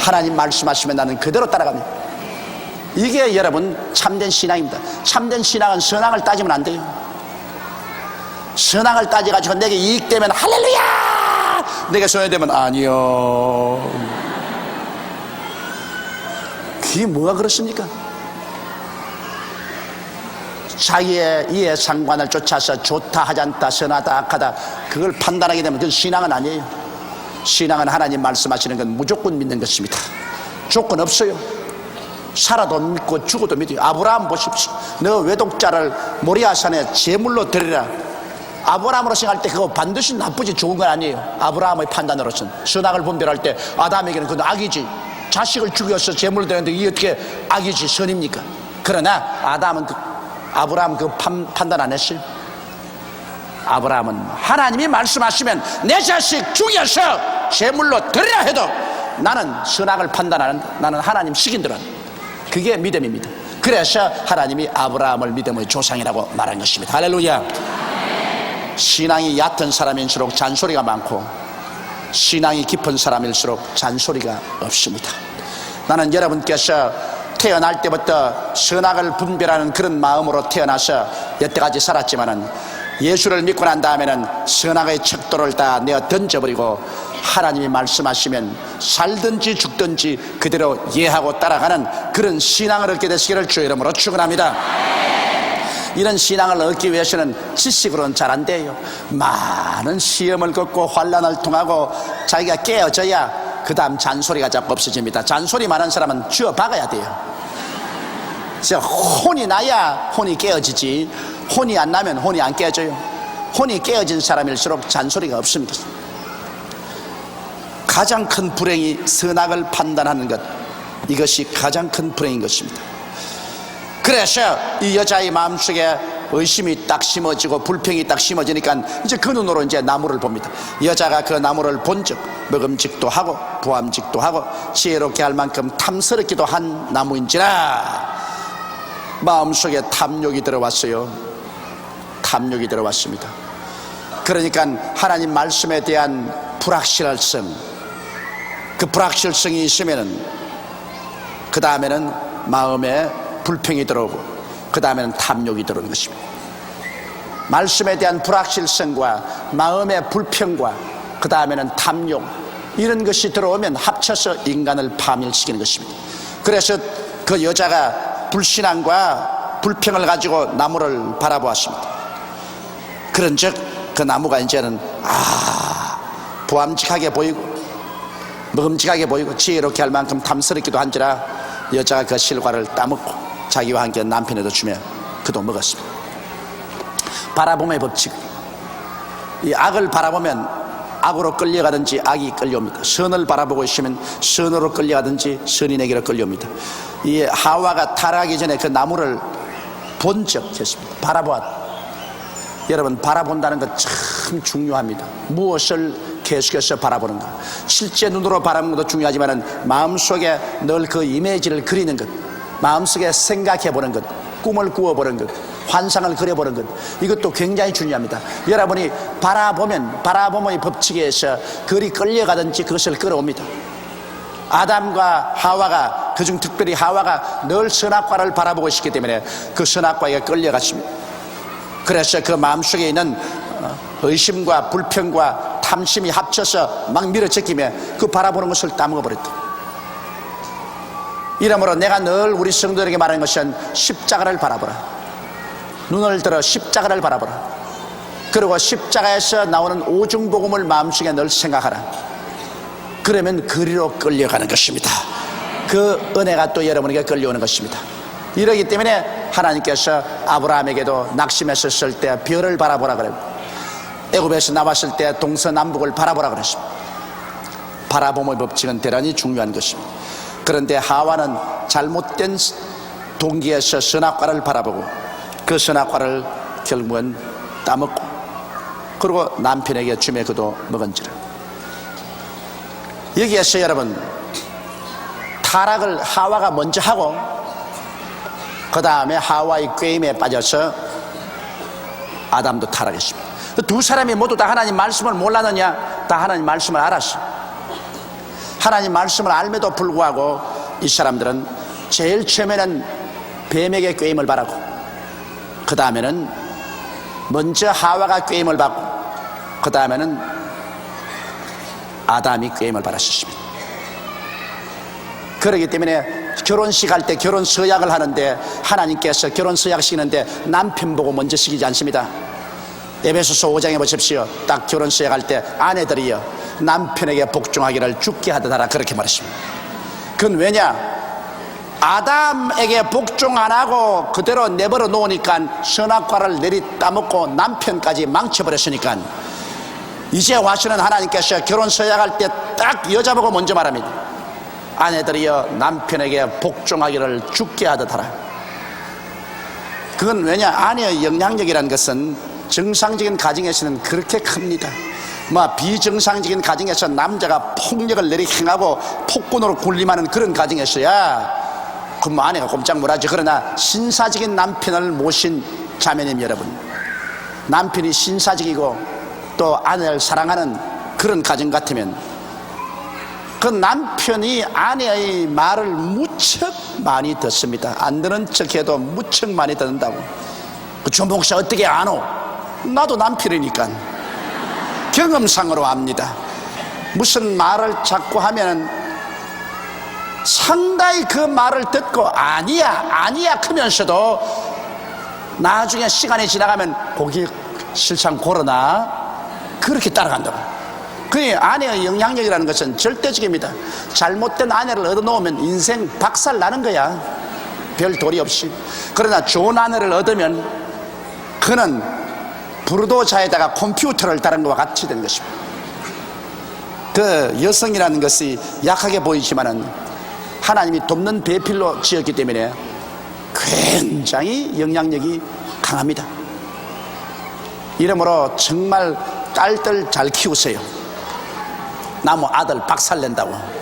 하나님 말씀하시면 나는 그대로 따라갑니다. 이게 여러분 참된 신앙입니다. 참된 신앙은 선악을 따지면 안 돼요. 선악을 따져가지고 내게 이익되면 할렐루야, 내게 손해되면 아니요. 그게 뭐가 그렇습니까? 자기의 이해 상관을 쫓아서 좋다 하지 않다, 선하다 악하다, 그걸 판단하게 되면 그건 신앙은 아니에요. 신앙은 하나님 말씀하시는 건 무조건 믿는 것입니다. 조건 없어요. 살아도 믿고 죽어도 믿어요. 아브라함 보십시오. 너 외독자를 모리아산에 제물로 드리라. 아브라함으로 생각할 때 그거 반드시 나쁘지 좋은 건 아니에요. 아브라함의 판단으로서는 선악을 분별할 때 아담에게는 그건 악이지. 자식을 죽여서 제물로 드렸는데 이게 어떻게 악이지 선입니까? 그러나 아브라함은 그 판단 안 했어요. 아브라함은 하나님이 말씀하시면 내 자식 죽여서 제물로 드리라 해도 나는 선악을 판단 안 한다. 나는 하나님 시킨 대로 한다. 그게 믿음입니다. 그래서 하나님이 아브라함을 믿음의 조상이라고 말한 것입니다. 할렐루야. 신앙이 얕은 사람일수록 잔소리가 많고 신앙이 깊은 사람일수록 잔소리가 없습니다. 나는 여러분께서 태어날 때부터 선악을 분별하는 그런 마음으로 태어나서 여태까지 살았지만은 예수를 믿고 난 다음에는 선악의 척도를 다 내어 던져버리고 하나님이 말씀하시면 살든지 죽든지 그대로 이해하고 따라가는 그런 신앙을 얻게 되시기를 주의 이름으로 축원합니다. 이런 신앙을 얻기 위해서는 지식으로는 잘 안 돼요. 많은 시험을 겪고 환난을 통하고 자기가 깨어져야 그 다음 잔소리가 자꾸 없어집니다. 잔소리 많은 사람은 쥐어 박아야 돼요. 혼이 나야 혼이 깨어지지, 혼이 안 나면 혼이 안 깨어져요. 혼이 깨어진 사람일수록 잔소리가 없습니다. 가장 큰 불행이 선악을 판단하는 것, 이것이 가장 큰 불행인 것입니다. 그래서 이 여자의 마음속에 의심이 딱 심어지고 불평이 딱 심어지니까 이제 그 눈으로 이제 나무를 봅니다. 여자가 그 나무를 본즉 먹음직도 하고 부함직도 하고 지혜롭게 할 만큼 탐스럽기도 한 나무인지라 마음속에 탐욕이 들어왔어요. 탐욕이 들어왔습니다. 그러니까 하나님 말씀에 대한 불확실성, 그 불확실성이 있으면은 그 다음에는 마음에 불평이 들어오고 그 다음에는 탐욕이 들어오는 것입니다. 말씀에 대한 불확실성과 마음의 불평과 그 다음에는 탐욕, 이런 것이 들어오면 합쳐서 인간을 파멸시키는 것입니다. 그래서 그 여자가 불신앙과 불평을 가지고 나무를 바라보았습니다. 그런즉 그 나무가 이제는 부함직하게 보이고 먹음직하게 보이고 지혜롭게 할 만큼 탐스럽기도 한지라 여자가 그 실과를 따먹고 자기와 함께 남편에도 주며 그도 먹었습니다. 바라봄의 법칙, 이 악을 바라보면 악으로 끌려가든지 악이 끌려옵니다. 선을 바라보고 있으면 선으로 끌려가든지 선이 내게로 끌려옵니다. 이 하와가 타락하기 전에 그 나무를 본 적 했습니다. 바라보았다. 여러분, 바라본다는 것 참 중요합니다. 무엇을 계속해서 바라보는가. 실제 눈으로 바라보는 것도 중요하지만 마음속에 늘 그 이미지를 그리는 것, 마음속에 생각해보는 것, 꿈을 꾸어보는 것, 환상을 그려보는 것, 이것도 굉장히 중요합니다. 여러분이 바라보면 바라봄의 법칙에 의해서 그리 끌려가든지 그것을 끌어옵니다. 아담과 하와가 그중 특별히 하와가 늘 선악과를 바라보고 있었기 때문에 그 선악과에 끌려갔습니다. 그래서 그 마음속에 있는 의심과 불평과 탐심이 합쳐서 막 밀어제끼며 그 바라보는 것을 따먹어버렸다. 이러므로 내가 늘 우리 성도들에게 말하는 것은 십자가를 바라보라. 눈을 들어 십자가를 바라보라. 그리고 십자가에서 나오는 오중복음을 마음속에 늘 생각하라. 그러면 그리로 끌려가는 것입니다. 그 은혜가 또 여러분에게 끌려오는 것입니다. 이러기 때문에 하나님께서 아브라함에게도 낙심했었을 때 별을 바라보라 그래요. 애굽에서 나왔을 때 동서남북을 바라보라 그랬습니다. 바라봄의 법칙은 대단히 중요한 것입니다. 그런데 하와는 잘못된 동기에서 선악과를 바라보고 그 선악과를 결국은 따먹고 그리고 남편에게 주매 그도 먹은지라. 여기에서 여러분 타락을 하와가 먼저 하고 그 다음에 하와의 꾀임에 빠져서 아담도 타락했습니다. 두 사람이 모두 다 하나님 말씀을 몰랐느냐? 다 하나님 말씀을 알았어. 하나님 말씀을 알면도 불구하고 이 사람들은 제일 처음에는 뱀에게 꾀임을 바라고 그 다음에는 먼저 하와가 꾀임을 받고 그 다음에는 아담이 꾀임을 받았습니다. 그렇기 때문에 결혼식 할 때 결혼 서약을 하는데 하나님께서 결혼 서약 시키는데 남편 보고 먼저 시키지 않습니다. 에베소서 5장에 보십시오. 딱 결혼 서약 할 때 아내들이여 남편에게 복종하기를 주께 하듯하라 그렇게 말했습니다. 그건 왜냐? 아담에게 복종 안 하고 그대로 내버려 놓으니까 선악과를 내리 따먹고 남편까지 망쳐버렸으니까 이제 와서는 하나님께서 결혼 서약할 때 딱 여자 보고 먼저 말합니다. 아내들이여 남편에게 복종하기를 주께 하듯하라. 그건 왜냐? 아내의 영향력이라는 것은 정상적인 가정에서는 그렇게 큽니다. 비정상적인 가정에서 남자가 폭력을 내리 행하고 폭군으로 군림하는 그런 가정에서야 그 아내가 꼼짝 못하죠. 그러나 신사적인 남편을 모신 자매님 여러분, 남편이 신사적이고 또 아내를 사랑하는 그런 가정 같으면 그 남편이 아내의 말을 무척 많이 듣습니다. 안 듣는 척해도 무척 많이 듣는다고. 그 조목사 어떻게 아노? 나도 남편이니까 경험상으로 압니다. 무슨 말을 자꾸 하면 상당히 그 말을 듣고 아니야 크면서도 나중에 시간이 지나가면 거기 실상 고르나 그렇게 따라간다고. 그 아내의 영향력이라는 것은 절대적입니다. 잘못된 아내를 얻어놓으면 인생 박살 나는 거야. 별 도리 없이. 그러나 좋은 아내를 얻으면 그는 부르도자에다가 컴퓨터를 다른 것과 같이 된 것입니다. 그 여성이라는 것이 약하게 보이지만은 하나님이 돕는 배필로 지었기 때문에 굉장히 영향력이 강합니다. 이러므로 정말 딸들 잘 키우세요. 나무 아들 박살낸다고.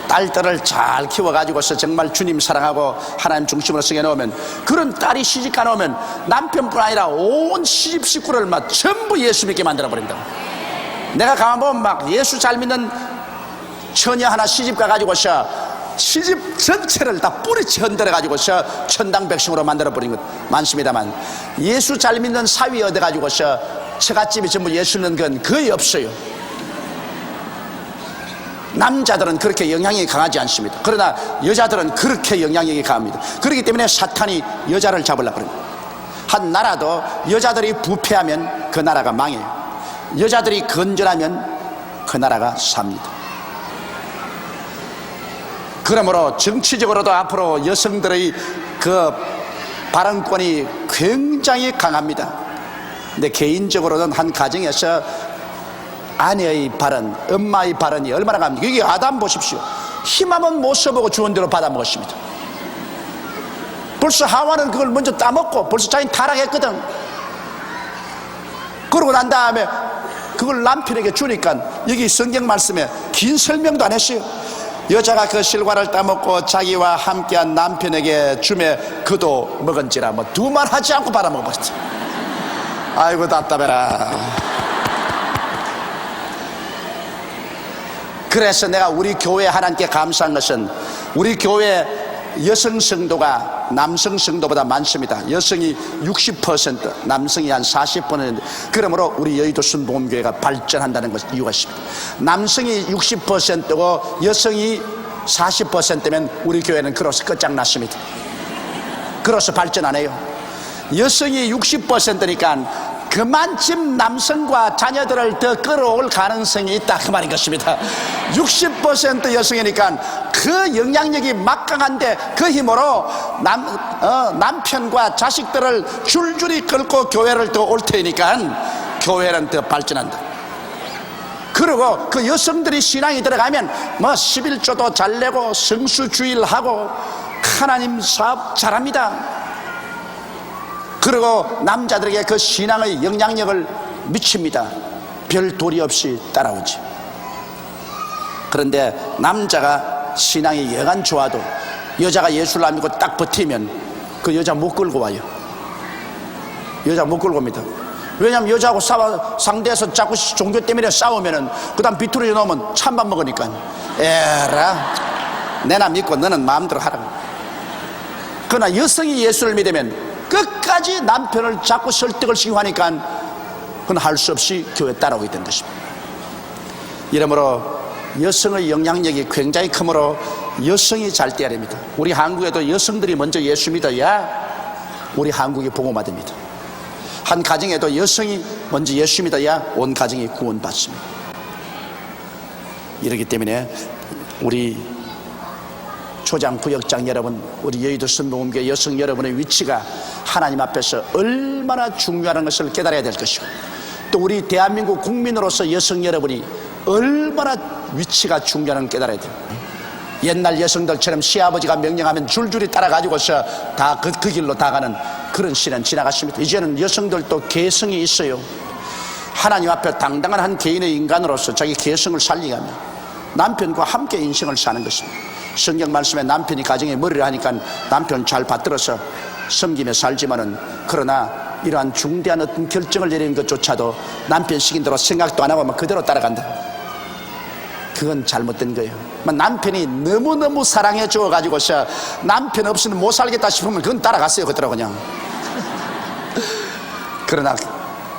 딸들을 잘 키워가지고서 정말 주님 사랑하고 하나님 중심으로 쓰게 놓으면 그런 딸이 시집가 놓으면 남편뿐 아니라 온 시집 식구를 막 전부 예수 믿게 만들어 버린다고. 내가 가만 보면 막 예수 잘 믿는 처녀 하나 시집 가가지고서 시집 전체를 다 뿌리치 흔들어 가지고서 천당 백성으로 만들어 버린 것 많습니다만 예수 잘 믿는 사위 얻어 가지고서 처갓집이 전부 예수 믿는 건 거의 없어요. 남자들은 그렇게 영향력이 강하지 않습니다. 그러나 여자들은 그렇게 영향력이 강합니다. 그렇기 때문에 사탄이 여자를 잡으려고 합니다. 한 나라도 여자들이 부패하면 그 나라가 망해요. 여자들이 건전하면 그 나라가 삽니다. 그러므로 정치적으로도 앞으로 여성들의 그 발언권이 굉장히 강합니다. 근데 개인적으로는 한 가정에서 아내의 발언, 엄마의 발언이 얼마나 강합니까? 여기 아담 보십시오. 힘하면 못 써보고 주은 대로 받아먹었습니다. 벌써 하와는 그걸 먼저 따먹고 벌써 자기는 타락했거든. 그러고 난 다음에 그걸 남편에게 주니까 여기 성경 말씀에 긴 설명도 안 했어요. 여자가 그 실과를 따먹고 자기와 함께한 남편에게 주매 그도 먹은지라 뭐 두 말 하지 않고 받아먹었지. 아이고 답답해라. 그래서 내가 우리 교회 하나님께 감사한 것은 우리 교회 여성 성도가 남성 성도보다 많습니다. 여성이 60%, 남성이 한 40%. 그러므로 우리 여의도 순복음교회가 발전한다는 것 이유가 있습니다. 남성이 60%고 여성이 40%면 우리 교회는 그로서 끝장났습니다. 그로서 발전 안 해요. 여성이 60%니까 그만큼 남성과 자녀들을 더 끌어올 가능성이 있다 그 말인 것입니다. 60% 여성이니까 그 영향력이 막강한데 그 힘으로 남편과 자식들을 줄줄이 끌고 교회를 더 올 테니까 교회는 더 발전한다. 그리고 그 여성들이 신앙이 들어가면 뭐 11조도 잘 내고 성수주일하고 하나님 사업 잘합니다. 그리고 남자들에게 그 신앙의 영향력을 미칩니다. 별 도리 없이 따라오지. 그런데 남자가 신앙이 여간 좋아도 여자가 예수를 안 믿고 딱 버티면 그 여자 못 끌고 와요. 여자 못 끌고 옵니다. 왜냐하면 여자하고 상대해서 자꾸 종교 때문에 싸우면은 그 다음 비틀어져 놓으면 찬밥 먹으니까 에라 내나 믿고 너는 마음대로 하라고. 그러나 여성이 예수를 믿으면 끝까지 남편을 자꾸 설득을 시키고 하니까 그건 할 수 없이 교회에 따라오게 된 것입니다. 이러므로 여성의 영향력이 굉장히 크므로 여성이 잘 돼야 됩니다. 우리 한국에도 여성들이 먼저 예수 믿어야 우리 한국이 복음화됩니다. 한 가정에도 여성이 먼저 예수 믿어야 온 가정이 구원받습니다. 이렇기 때문에 우리 초장 부역장 여러분, 우리 여의도 순복음교회 여성 여러분의 위치가 하나님 앞에서 얼마나 중요한 것을 깨달아야 될 것이고, 또 우리 대한민국 국민으로서 여성 여러분이 얼마나 위치가 중요한 걸 깨달아야 돼요. 옛날 여성들처럼 시아버지가 명령하면 줄줄이 따라가지고서 다 그 길로 다 가는 그런 시대는 지나갔습니다. 이제는 여성들도 개성이 있어요. 하나님 앞에 당당한 한 개인의 인간으로서 자기 개성을 살리게 하며 남편과 함께 인생을 사는 것입니다. 성경 말씀에 남편이 가정의 머리를 하니까 남편 잘 받들어서 섬기며 살지만은, 그러나 이러한 중대한 어떤 결정을 내리는 것조차도 남편 시킨 대로 생각도 안 하고 막 그대로 따라간다. 그건 잘못된 거예요. 남편이 너무너무 사랑해 줘 가지고서 남편 없이는 못 살겠다 싶으면 그건 따라갔어요. 그대로 그냥. 그러나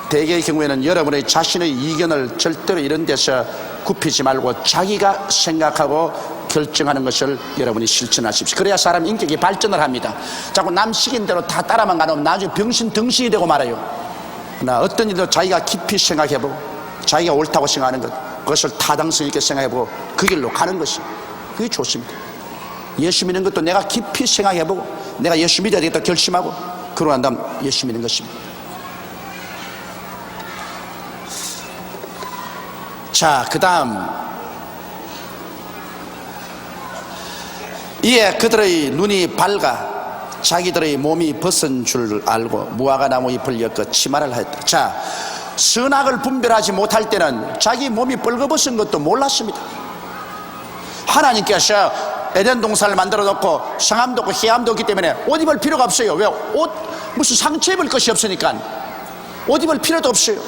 대개의 경우에는 여러분의 자신의 이견을 절대로 이런 데서 굽히지 말고 자기가 생각하고 결정하는 것을 여러분이 실천하십시오. 그래야 사람 인격이 발전을 합니다. 자꾸 남 시킨 대로 다 따라만 가면 나중에 병신등신이 되고 말아요. 그러나 어떤 일도 자기가 깊이 생각해보고 자기가 옳다고 생각하는 것, 그것을 타당성 있게 생각해보고 그 길로 가는 것이, 그게 좋습니다. 예수 믿는 것도 내가 깊이 생각해보고 내가 예수 믿어야 되겠다 결심하고 그러고 난 다음 예수 믿는 것입니다. 자, 그 다음 이에 그들의 눈이 밝아 자기들의 몸이 벗은 줄 알고 무화과 나무 잎을 엮어 치마를 하였다. 자, 선악을 분별하지 못할 때는 자기 몸이 벌거벗은 것도 몰랐습니다. 하나님께서 에덴 동산을 만들어 놓고 성함도 없고 해함도 없기 때문에 옷 입을 필요가 없어요. 왜? 무슨 상처 입을 것이 없으니까 옷 입을 필요도 없어요.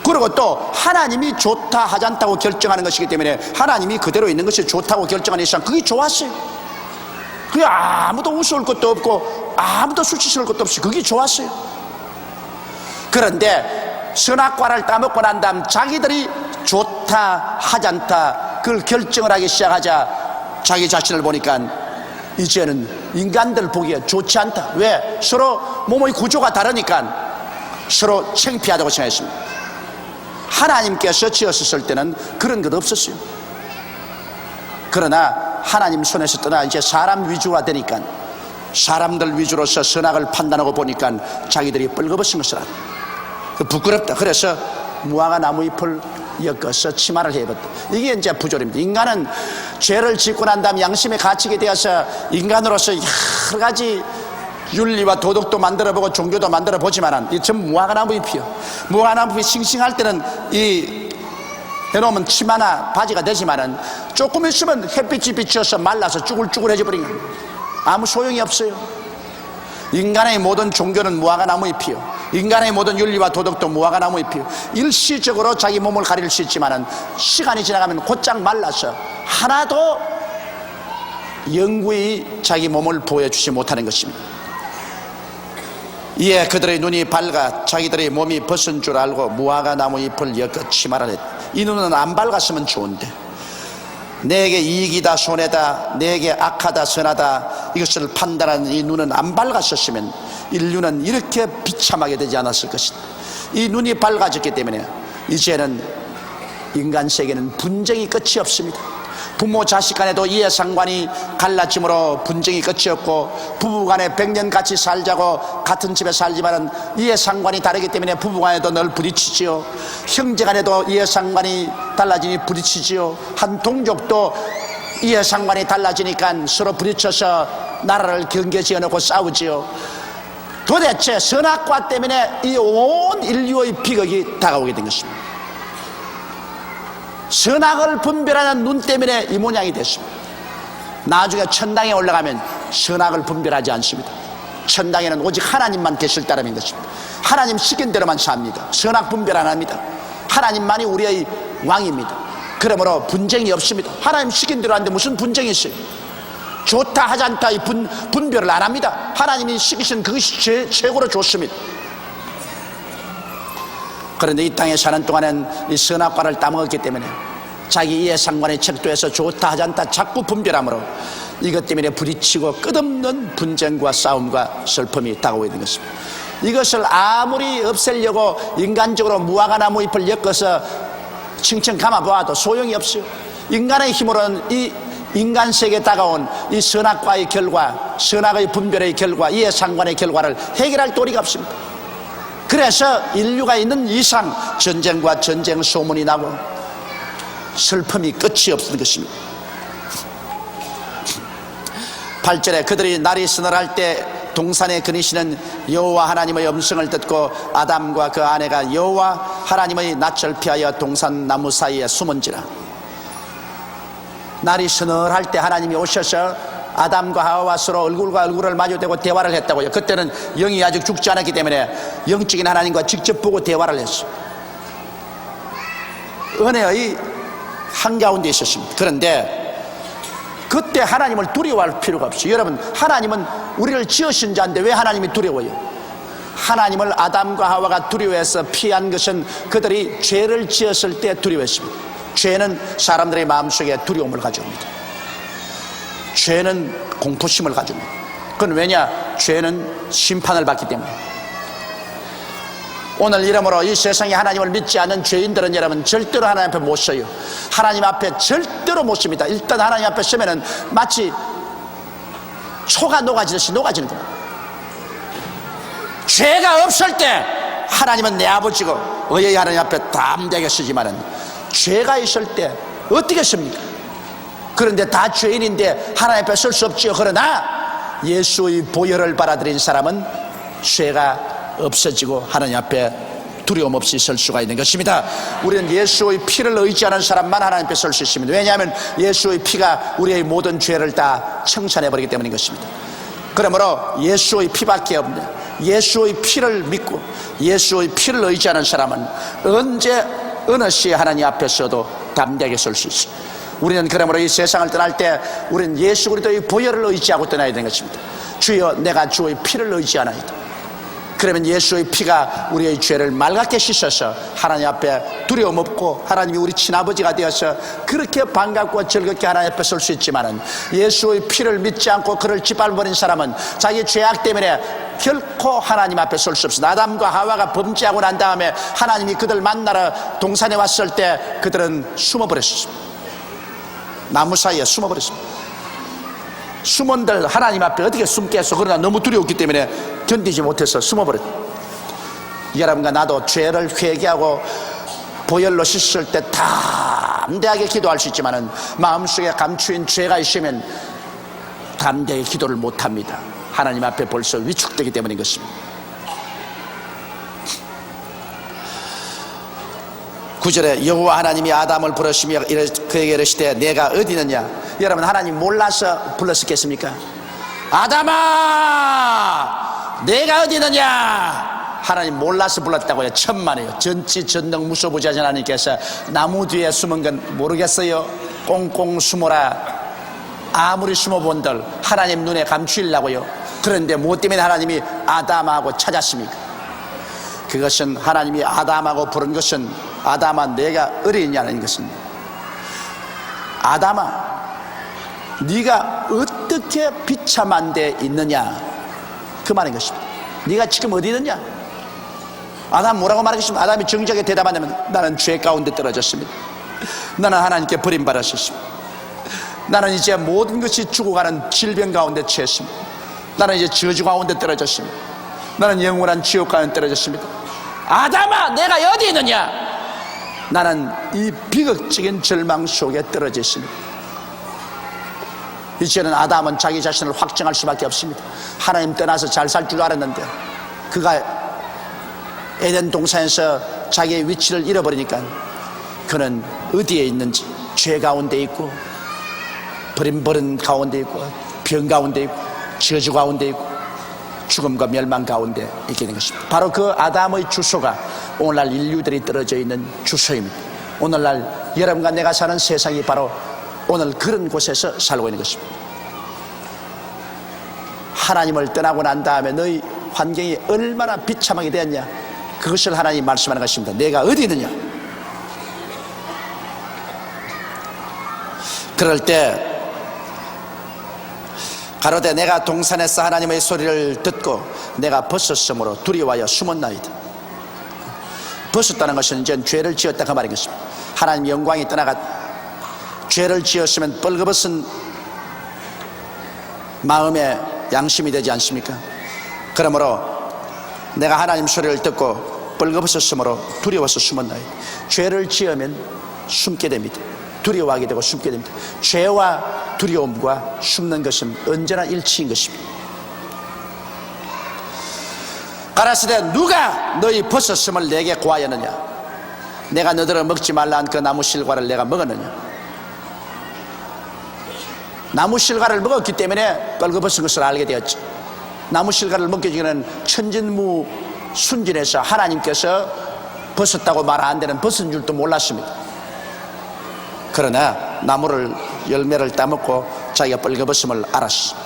그리고 또 하나님이 좋다 하지 않다고 결정하는 것이기 때문에 하나님이 그대로 있는 것이 좋다고 결정하는 이상 그게 좋았어요. 그게 아무도 우스울 것도 없고 아무도 수치스러울 것도 없이 그게 좋았어요. 그런데 선악과를 따먹고 난 다음 자기들이 좋다 하지 않다 그걸 결정을 하기 시작하자 자기 자신을 보니까 이제는 인간들 보기에 좋지 않다. 왜? 서로 몸의 구조가 다르니까 서로 창피하다고 생각했습니다. 하나님께서 지었을 때는 그런 것 없었어요. 그러나 하나님 손에서 떠나 이제 사람 위주가 되니까 사람들 위주로서 선악을 판단하고 보니까 자기들이 뻘거벗은 것을 알아. 부끄럽다. 그래서 무화과 나무 잎을 엮어서 치마를 해봤다. 이게 이제 부조리입니다. 인간은 죄를 짓고 난 다음 양심에 갇히게 되어서 인간으로서 여러 가지 윤리와 도덕도 만들어보고 종교도 만들어보지만 이 전부 무화과나무 잎이요. 무화과나무 잎이 싱싱할 때는 이 해놓으면 치마나 바지가 되지만은 조금 있으면 햇빛이 비쳐서 말라서 쭈글쭈글해져 버린 겁니다. 아무 소용이 없어요. 인간의 모든 종교는 무화과나무 잎이요. 인간의 모든 윤리와 도덕도 무화과 나무 잎이 일시적으로 자기 몸을 가릴 수 있지만은 시간이 지나가면 곧장 말라서 하나도 영구히 자기 몸을 보여주지 못하는 것입니다. 이에 그들의 눈이 밝아 자기들의 몸이 벗은 줄 알고 무화과 나무 잎을 엮어 치마를 했다. 이 눈은 안 밝았으면 좋은데 내게 이익이다 손해다, 내게 악하다 선하다, 이것을 판단하는 이 눈은 안 밝았었으면 인류는 이렇게 비참하게 되지 않았을 것이다. 이 눈이 밝아졌기 때문에 이제는 인간 세계는 분쟁이 끝이 없습니다. 부모 자식 간에도 이해상관이 갈라짐으로 분쟁이 끝이 없고, 부부간에 100년 같이 살자고 같은 집에 살지만은 이해상관이 다르기 때문에 부부간에도 늘 부딪히지요. 형제간에도 이해상관이 달라지니 부딪히지요. 한 동족도 이해상관이 달라지니까 서로 부딪혀서 나라를 경계지어놓고 싸우지요. 도대체 선악과 때문에 이 온 인류의 비극이 다가오게 된 것입니다. 선악을 분별하는 눈 때문에 이 모양이 됐습니다. 나중에 천당에 올라가면 선악을 분별하지 않습니다. 천당에는 오직 하나님만 계실 따름인 것입니다. 하나님 시킨 대로만 삽니다. 선악 분별 안 합니다. 하나님만이 우리의 왕입니다. 그러므로 분쟁이 없습니다. 하나님 시킨 대로 하는데 무슨 분쟁이 있어요? 좋다 하지 않다 이 분별을 안 합니다. 하나님이 시키신 그것이 최고로 좋습니다. 그런데 이 땅에 사는 동안은 이 선악과를 따먹었기 때문에 자기 이해상관의 척도에서 좋다 하지 않다 자꾸 분별함으로 이것 때문에 부딪히고 끝없는 분쟁과 싸움과 슬픔이 다가오게 된 것입니다. 이것을 아무리 없애려고 인간적으로 무화과 나무 잎을 엮어서 칭칭 감아보아도 소용이 없어요. 인간의 힘으로는 이 인간 세계에 다가온 이 선악과의 결과, 선악의 분별의 결과, 이해상관의 결과를 해결할 도리가 없습니다. 그래서 인류가 있는 이상 전쟁과 전쟁 소문이 나고 슬픔이 끝이 없는 것입니다. 8절에 그들이 날이 서늘할 때 동산에 거니시는 여호와 하나님의 음성을 듣고 아담과 그 아내가 여호와 하나님의 낯을 피하여 동산 나무 사이에 숨은지라. 날이 서늘할 때 하나님이 오셔서 아담과 하와와 서로 얼굴과 얼굴을 마주대고 대화를 했다고요. 그때는 영이 아직 죽지 않았기 때문에 영적인 하나님과 직접 보고 대화를 했어요. 은혜의 한가운데 있었습니다. 그런데 그때 하나님을 두려워할 필요가 없어요. 여러분, 하나님은 우리를 지으신 자인데 왜 하나님이 두려워요? 하나님을 아담과 하와가 두려워해서 피한 것은 그들이 죄를 지었을 때 두려워했습니다. 죄는 사람들의 마음속에 두려움을 가져옵니다. 죄는 공포심을 가져옵니다. 그건 왜냐? 죄는 심판을 받기 때문에. 오늘 이러므로 이 세상에 하나님을 믿지 않는 죄인들은 여러분 절대로 하나님 앞에 못 서요. 하나님 앞에 절대로 못 섭니다. 일단 하나님 앞에 서면은 마치 초가 녹아지듯이 녹아지는 겁니다. 죄가 없을 때 하나님은 내 아버지고 의의 하나님 앞에 담대하게 서지만은 죄가 있을 때 어떻게 섭니까? 그런데 다 죄인인데 하나님 앞에 설 수 없지요. 그러나 예수의 보혈을 받아들인 사람은 죄가 없어지고 하나님 앞에 두려움 없이 설 수가 있는 것입니다. 우리는 예수의 피를 의지하는 사람만 하나님 앞에 설 수 있습니다. 왜냐하면 예수의 피가 우리의 모든 죄를 다 청산해버리기 때문인 것입니다. 그러므로 예수의 피밖에 없는 예수의 피를 믿고 예수의 피를 의지하는 사람은 언제 어느 시에 하나님 앞에 서도 담대하게 설 수 있습니다. 우리는 그러므로 이 세상을 떠날 때 우리는 예수 그리스도의 보혈을 의지하고 떠나야 되는 것입니다. 주여 내가 주의 피를 의지하나이다. 그러면 예수의 피가 우리의 죄를 맑게 씻어서 하나님 앞에 두려움 없고 하나님이 우리 친아버지가 되어서 그렇게 반갑고 즐겁게 하나님 앞에 설 수 있지만은 예수의 피를 믿지 않고 그를 짓밟아버린 사람은 자기 죄악 때문에 결코 하나님 앞에 설 수 없습니다. 아담과 하와가 범죄하고 난 다음에 하나님이 그들 만나러 동산에 왔을 때 그들은 숨어버렸습니다. 나무 사이에 숨어버렸습니다. 숨은들 하나님 앞에 어떻게 숨겠어? 그러나 너무 두려웠기 때문에 견디지 못해서 숨어버렸다. 여러분과 나도 죄를 회개하고 보혈로 씻을 때 담대하게 기도할 수 있지만은 마음속에 감추인 죄가 있으면 담대하게 기도를 못합니다. 하나님 앞에 벌써 위축되기 때문인 것입니다. 9절에 여호와 하나님이 아담을 부르시며 그에게 이르시되 내가 어디 있느냐. 여러분, 하나님 몰라서 불렀었겠습니까? 아담아 내가 어디 있느냐. 하나님 몰라서 불렀다고요. 천만에요. 전지전능 무소부지하신 하나님께서 나무 뒤에 숨은 건 모르겠어요? 꽁꽁 숨어라. 아무리 숨어본들 하나님 눈에 감추려고요. 그런데 무엇 때문에 하나님이 아담하고 찾았습니까? 그것은 하나님이 아담하고 부른 것은 아담아 내가 어리냐는 것입니다. 아담아 네가 어떻게 비참한 데 있느냐 그 말인 것입니다. 네가 지금 어디 있느냐. 아담 뭐라고 말하겠습니까? 아담이 정직하게 대답한다면 나는 죄 가운데 떨어졌습니다. 나는 하나님께 버림받았습니다. 나는 이제 모든 것이 죽어가는 질병 가운데 처했습니다. 나는 이제 저주 가운데 떨어졌습니다. 나는 영원한 지옥 가운데 떨어졌습니다. 아담아 내가 어디 있느냐. 나는 이 비극적인 절망 속에 떨어져 있습니다. 이제는 아담은 자기 자신을 확정할 수밖에 없습니다. 하나님 떠나서 잘 살 줄 알았는데 그가 에덴 동산에서 자기의 위치를 잃어버리니까 그는 어디에 있는지 죄 가운데 있고 버림버린 가운데 있고 병 가운데 있고 저주 가운데 있고 죽음과 멸망 가운데 있게 된 것입니다. 바로 그 아담의 주소가 오늘날 인류들이 떨어져 있는 주소입니다. 오늘날 여러분과 내가 사는 세상이 바로 오늘 그런 곳에서 살고 있는 것입니다. 하나님을 떠나고 난 다음에 너희 환경이 얼마나 비참하게 되었냐 그것을 하나님이 말씀하는 것입니다. 내가 어디 있느냐. 그럴 때 가로되 내가 동산에서 하나님의 소리를 듣고 내가 벗었으므로 두려워하여 숨었나이다. 벗었다는 것은 이제 죄를 지었다 그 말인 것입니다. 하나님 영광이 떠나갔 죄를 지었으면 뻘거벗은 마음의 양심이 되지 않습니까? 그러므로 내가 하나님 소리를 듣고 뻘거벗었으므로 두려워서 숨었나이다. 죄를 지으면 숨게 됩니다. 두려워하게 되고 숨게 됩니다. 죄와 두려움과 숨는 것은 언제나 일치인 것입니다. 가라사대 누가 너희 벗었음을 내게 고하였느냐. 내가 너희를 먹지 말라 한 그 나무 실과를 내가 먹었느냐. 나무 실과를 먹었기 때문에 뻘거벗은 것을 알게 되었죠. 나무 실과를 먹기 전에는 천진무 순진해서 하나님께서 벗었다고 말 안 되는 벗은 줄도 몰랐습니다. 그러나 나무를 열매를 따먹고 자기가 뻘거벗음을 알았어.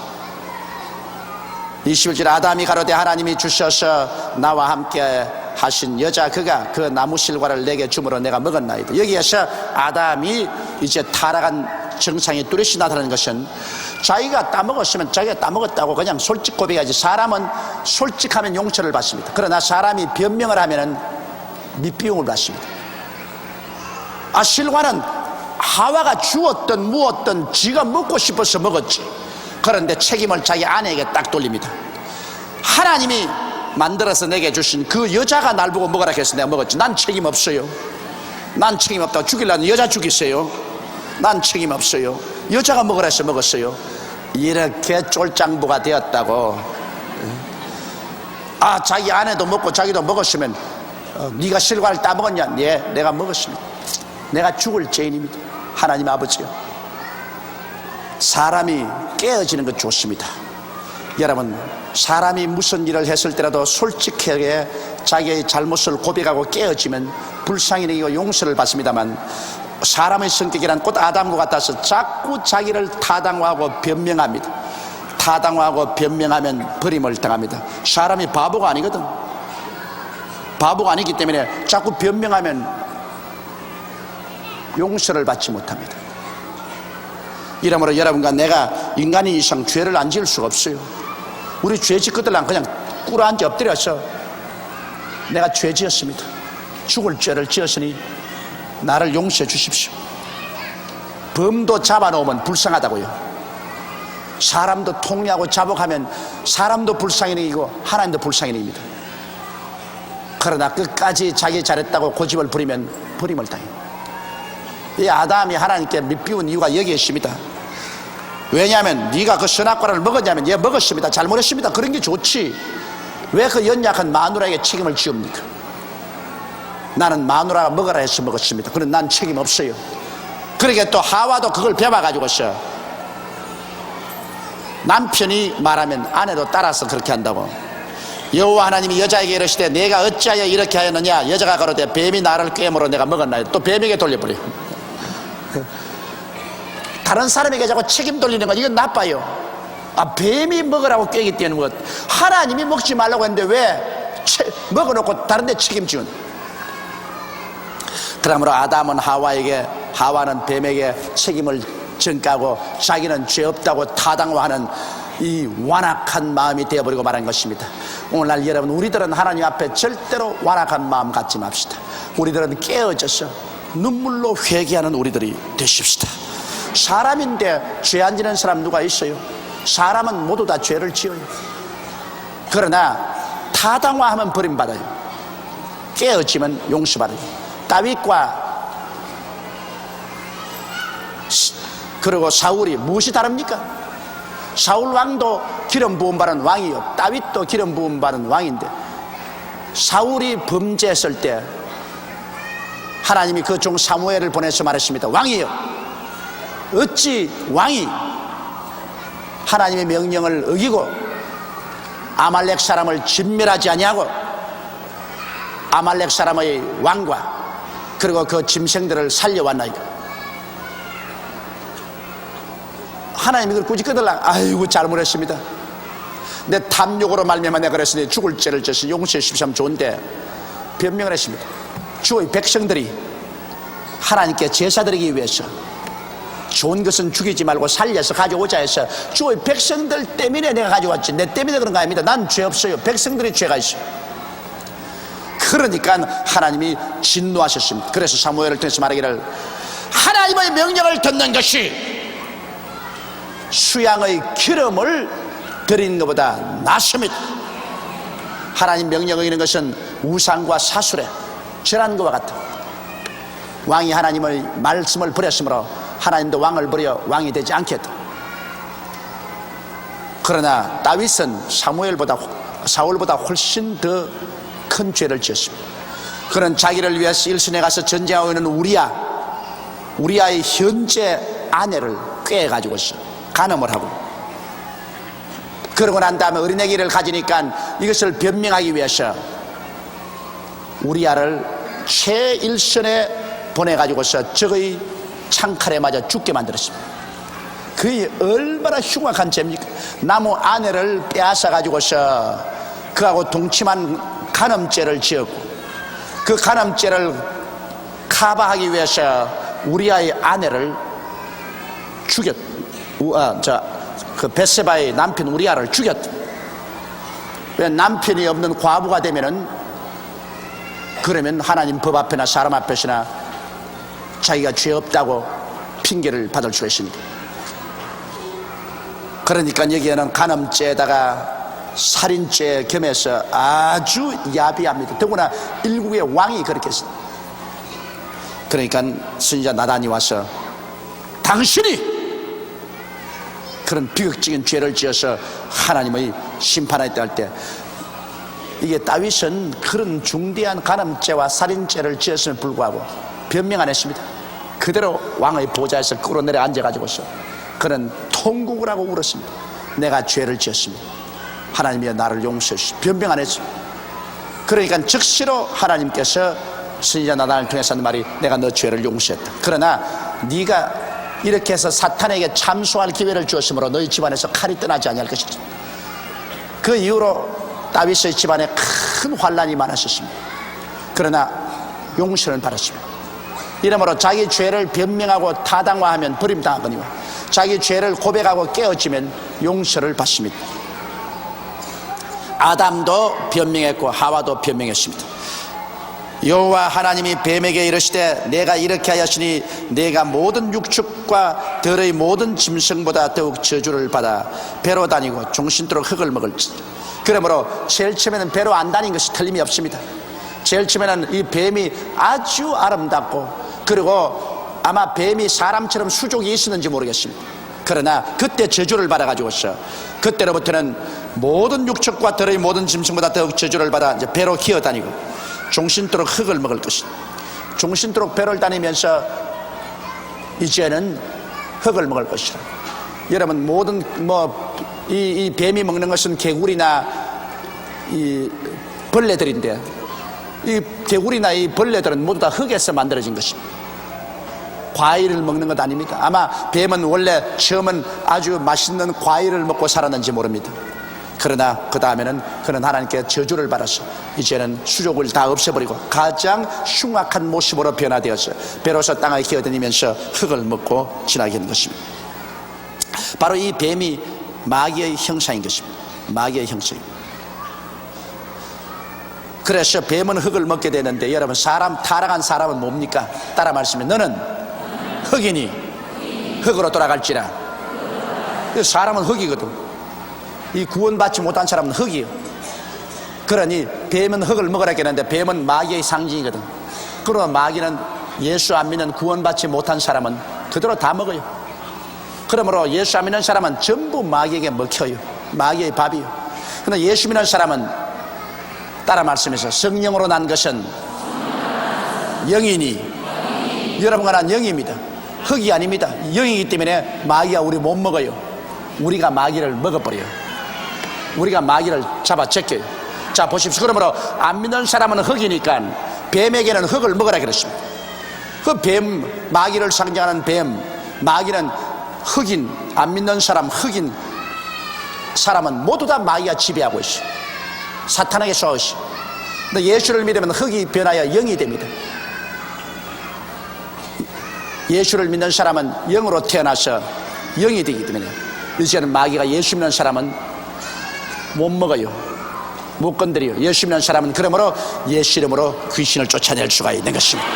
21절 아담이 가로되 하나님이 주셔서 나와 함께 하신 여자 그가 그 나무 실과를 내게 주므로 내가 먹었나이다. 여기에서 아담이 이제 타락한 정상이 뚜렷이 나타나는 것은 자기가 따먹었으면 자기가 따먹었다고 그냥 솔직 고백하지. 사람은 솔직하면 용서를 받습니다. 그러나 사람이 변명을 하면 밑비용을 받습니다. 실과는 하와가 주었던 무었던 지가 먹고 싶어서 먹었지. 그런데 책임을 자기 아내에게 딱 돌립니다. 하나님이 만들어서 내게 주신 그 여자가 날 보고 먹으라 해서 내가 먹었지. 난 책임 없어요. 난 책임 없다고. 죽이려는 여자 죽이세요. 난 책임 없어요. 여자가 먹으라 해서 먹었어요. 이렇게 쫄짱부가 되었다고. 자기 아내도 먹고 자기도 먹었으면 네가 실과를 따먹었냐? 네, 내가 먹었습니다. 내가 죽을 죄인입니다. 하나님 아버지요, 사람이 깨어지는 것 좋습니다. 여러분, 사람이 무슨 일을 했을 때라도 솔직하게 자기의 잘못을 고백하고 깨어지면 불쌍히 여기고 용서를 받습니다만, 사람의 성격이란 곧 아담과 같아서 자꾸 자기를 타당화하고 변명합니다. 타당화하고 변명하면 버림을 당합니다. 사람이 바보가 아니거든. 바보가 아니기 때문에 자꾸 변명하면 용서를 받지 못합니다. 이러므로 여러분과 내가 인간인 이상 죄를 안 지을 수가 없어요. 우리 죄 짓거들랑 그냥 꿇어앉아 엎드려서 내가 죄 지었습니다. 죽을 죄를 지었으니 나를 용서해 주십시오. 범도 잡아놓으면 불쌍하다고요. 사람도 통리하고 자복하면 사람도 불쌍해이고 하나님도 불쌍해입니다. 그러나 끝까지 자기 잘했다고 고집을 부리면 버림을 당해요. 이 아담이 하나님께 밑비운 이유가 여기에 있습니다. 왜냐하면 네가 그 선악과를 먹었냐면 얘 먹었습니다. 잘못했습니다. 그런 게 좋지. 왜 그 연약한 마누라에게 책임을 지웁니까? 나는 마누라가 먹으라 해서 먹었습니다. 그럼 난 책임 없어요. 그러게 또 하와도 그걸 배워가지고서 남편이 말하면 아내도 따라서 그렇게 한다고. 여호와 하나님이 여자에게 이르시되 내가 어찌하여 이렇게 하였느냐. 여자가 가로되 뱀이 나를 꿰물어 내가 먹었나이다. 또 뱀에게 돌려버려. 다른 사람에게 자꾸 책임 돌리는 건 이건 나빠요. 뱀이 먹으라고 꿰기 때는 것. 하나님이 먹지 말라고 했는데 왜 먹어놓고 다른 데 책임지는. 그러므로 아담은 하와는 뱀에게 책임을 전가하고 자기는 죄 없다고 타당화하는 이 완악한 마음이 되어버리고 말한 것입니다. 오늘날 여러분, 우리들은 하나님 앞에 절대로 완악한 마음 갖지 맙시다. 우리들은 깨어져서 눈물로 회개하는 우리들이 되십시다. 사람인데 죄 안 지는 사람 누가 있어요? 사람은 모두 다 죄를 지어요. 그러나 타당화하면 버림받아요. 깨어지면 용서받아요. 다윗과 그리고 사울이 무엇이 다릅니까? 사울 왕도 기름 부음 받은 왕이요, 다윗도 기름 부음 받은 왕인데, 사울이 범죄했을 때 하나님이 그 종 사무엘을 보내서 말했습니다. 왕이요, 어찌 왕이 하나님의 명령을 어기고 아말렉 사람을 진멸하지 아니하고 아말렉 사람의 왕과 그리고 그 짐승들을 살려왔나이까. 하나님이 그걸 굳이 끄들라. 아이고 잘못했습니다. 내 탐욕으로 말미암아 내가 그랬으니 죽을 죄를 졌으니 용서해 주십시오 하면 좋은데 변명을 했습니다. 주의 백성들이 하나님께 제사 드리기 위해서 좋은 것은 죽이지 말고 살려서 가져오자 해서 주의 백성들 때문에 내가 가져왔지 내 때문에 그런 거 아닙니다. 난 죄 없어요. 백성들이 죄가 있어요. 그러니까 하나님이 진노하셨습니다. 그래서 사무엘을 통해서 말하기를 하나님의 명령을 듣는 것이 수양의 기름을 드리는 것보다 낫습니다. 하나님 명령을 이기는 것은 우상과 사술에 절한 것과 같다. 왕이 하나님의 말씀을 버렸으므로 하나님도 왕을 버려 왕이 되지 않겠다. 그러나 다윗은 사울보다 훨씬 더 큰 죄를 지었습니다. 그는 자기를 위해서 일선에 가서 전쟁하고 있는 우리아의 현재 아내를 꿰가지고서 간음을 하고, 그러고 난 다음에 어린애기를 가지니까 이것을 변명하기 위해서 우리아를 최일선에 보내가지고서 적의 창칼에 맞아 죽게 만들었습니다. 그게 얼마나 흉악한 죄입니까? 나무 아내를 빼앗아 가지고서 그하고 동침한 간음죄를 지었고, 그 간음죄를 커버하기 위해서 우리아의 아내를 죽였. 그 벳세바의 남편 우리아를 죽였다. 왜 남편이 없는 과부가 되면은 그러면 하나님 법 앞에나 사람 앞에서나 자기가 죄 없다고 핑계를 받을 수가 있습니다. 그러니까 여기에는 간음죄에다가 살인죄 겸해서 아주 야비합니다. 더구나 일국의 왕이 그렇게 했습니다. 그러니까 선지자 나단이 와서 당신이 그런 비극적인 죄를 지어서 하나님의 심판하였다 할 때, 이게 다윗은 그런 중대한 간음죄와 살인죄를 지었음에 불구하고 변명 안 했습니다. 그대로 왕의 보좌에서 끌어내려 앉아가지고서 그는 통곡을 하고 울었습니다. 내가 죄를 지었습니다. 하나님이 나를 용서해 주시오. 변명 안 했습니다. 그러니까 즉시로 하나님께서 선지자 나단을 통해서 하는 말이 내가 너 죄를 용서했다. 그러나 네가 이렇게 해서 사탄에게 참소할 기회를 주었으므로 너희 집안에서 칼이 떠나지 아니할 것이다. 그 이후로 다윗의 집안에 큰 환란이 많았었습니다. 그러나 용서를 받았습니다. 이러므로 자기 죄를 변명하고 타당화하면 버림당하거니와 자기 죄를 고백하고 깨어지면 용서를 받습니다. 아담도 변명했고 하와도 변명했습니다. 여호와 하나님이 뱀에게 이르시되 내가 이렇게 하였으니 내가 모든 육축과 들의 모든 짐승보다 더욱 저주를 받아 배로 다니고 종신토록 흙을 먹을지니. 그러므로 제일 처음에는 배로 안 다닌 것이 틀림이 없습니다. 제일 처음에는 이 뱀이 아주 아름답고, 그리고 아마 뱀이 사람처럼 수족이 있었는지 모르겠습니다. 그러나 그때 저주를 받아가지고서 그때로부터는 모든 육축과 들의 모든 짐승보다 더욱 저주를 받아 이제 배로 기어다니고 종신토록 흙을 먹을 것이다. 종신토록 배를 다니면서 이제는 흙을 먹을 것이다. 여러분, 모든 이 뱀이 먹는 것은 개구리나 이 벌레들인데, 이 개구리나 이 벌레들은 모두 다 흙에서 만들어진 것입니다. 과일을 먹는 것 아닙니다. 아마 뱀은 원래 처음은 아주 맛있는 과일을 먹고 살았는지 모릅니다. 그러나 그 다음에는 그는 하나님께 저주를 받아서 이제는 수족을 다 없애버리고 가장 흉악한 모습으로 변화되었어요. 배로서 땅을 기어다니면서 흙을 먹고 지나게 된 것입니다. 바로 이 뱀이 마귀의 형상인 것입니다. 마귀의 형상입니다. 그래서 뱀은 흙을 먹게 되는데, 여러분, 타락한 사람은 뭡니까? 따라 말씀해. 너는 흙이니 흙으로 돌아갈지라. 사람은 흙이거든. 이 구원받지 못한 사람은 흙이요. 그러니 뱀은 흙을 먹으라 했는데, 뱀은 마귀의 상징이거든. 그러나 마귀는 예수 안 믿는 구원받지 못한 사람은 그대로 다 먹어요. 그러므로 예수 안 믿는 사람은 전부 마귀에게 먹혀요. 마귀의 밥이요. 그러나 예수 믿는 사람은 따라 말씀해서, 성령으로 난 것은 영이니 여러분과 난 영입니다. 흙이 아닙니다. 영이기 때문에 마귀가 우리 못 먹어요. 우리가 마귀를 먹어버려요. 우리가 마귀를 잡아 제껴요. 자, 보십시오. 그러므로 안 믿는 사람은 흙이니까 뱀에게는 흙을 먹으라 그랬습니다. 그 뱀, 마귀를 상징하는 뱀, 마귀는 흑인, 안 믿는 사람, 흑인 사람은 모두 다 마귀가 지배하고 있어요. 사탄에게 쏘아오시. 근데 예수를 믿으면 흙이 변하여 영이 됩니다. 예수를 믿는 사람은 영으로 태어나서 영이 되기 때문에 이제는 마귀가 예수 믿는 사람은 못 먹어요. 못 건드려요. 예수 믿는 사람은 그러므로 예수 이름으로 귀신을 쫓아낼 수가 있는 것입니다.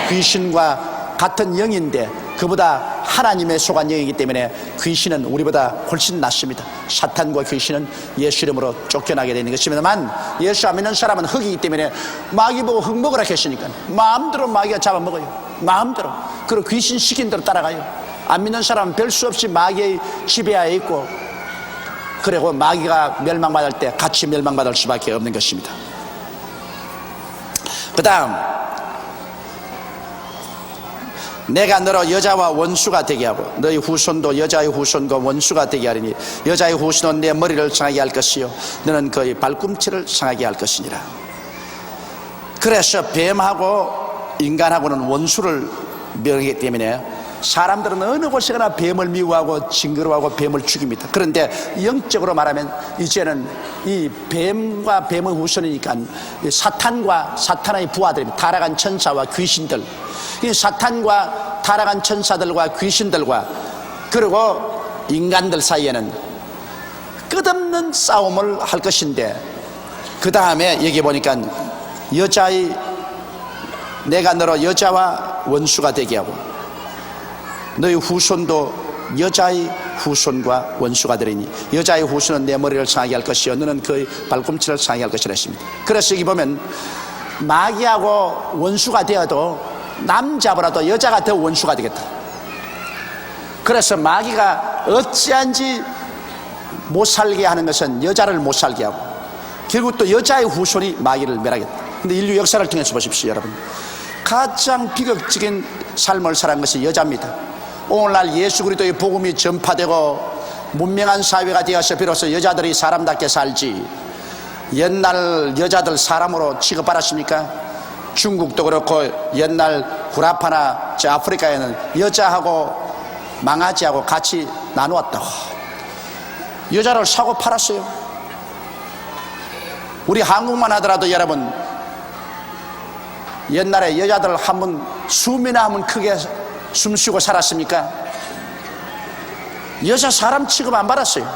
귀신과 같은 영인데 그보다 하나님의 속한 영이기 때문에 귀신은 우리보다 훨씬 낫습니다. 사탄과 귀신은 예수 이름으로 쫓겨나게 되는 것입니다만, 예수 안 믿는 사람은 흙이기 때문에 마귀 보고 흙 먹으라 했으니까 마음대로 마귀가 잡아먹어요. 마음대로. 그리고 귀신 시킨 대로 따라가요. 안 믿는 사람은 별 수 없이 마귀의 지배하에 있고, 그리고 마귀가 멸망받을 때 같이 멸망받을 수밖에 없는 것입니다. 그 다음, 내가 너로 여자와 원수가 되게 하고 너희 후손도 여자의 후손과 원수가 되게 하리니 여자의 후손은 내 머리를 상하게 할 것이요 너는 그의 발꿈치를 상하게 할 것이니라. 그래서 뱀하고 인간하고는 원수를 멸하기 때문에 사람들은 어느 곳에 가나 뱀을 미워하고 징그러워하고 뱀을 죽입니다. 그런데 영적으로 말하면 이제는 이 뱀과 뱀의 후손이니까 사탄과 사탄의 부하들, 타락한 천사와 귀신들, 이 사탄과 타락한 천사들과 귀신들과 그리고 인간들 사이에는 끝없는 싸움을 할 것인데, 그 다음에 여기 보니까 내가 너로 여자와 원수가 되게 하고 너희 후손도 여자의 후손과 원수가 되리니 여자의 후손은 내 머리를 상하게 할 것이요 너는 그의 발꿈치를 상하게 할 것이라 했습니다. 그래서 여기 보면 마귀하고 원수가 되어도 남 잡으라도 여자가 더 원수가 되겠다. 그래서 마귀가 어찌한지 못 살게 하는 것은 여자를 못 살게 하고 결국 또 여자의 후손이 마귀를 멸하겠다. 근데 인류 역사를 통해서 보십시오. 여러분, 가장 비극적인 삶을 살아간 것이 여자입니다. 오늘날 예수 그리스도의 복음이 전파되고 문명한 사회가 되어서 비로소 여자들이 사람답게 살지, 옛날 여자들 사람으로 취급받았습니까? 중국도 그렇고 옛날 구라파나 저 아프리카에는 여자하고 망아지하고 같이 나누었다고 여자를 사고 팔았어요. 우리 한국만 하더라도 여러분, 옛날에 여자들 한번 숨이나 한번 크게 숨쉬고 살았습니까? 여자 사람 취급 안 받았어요.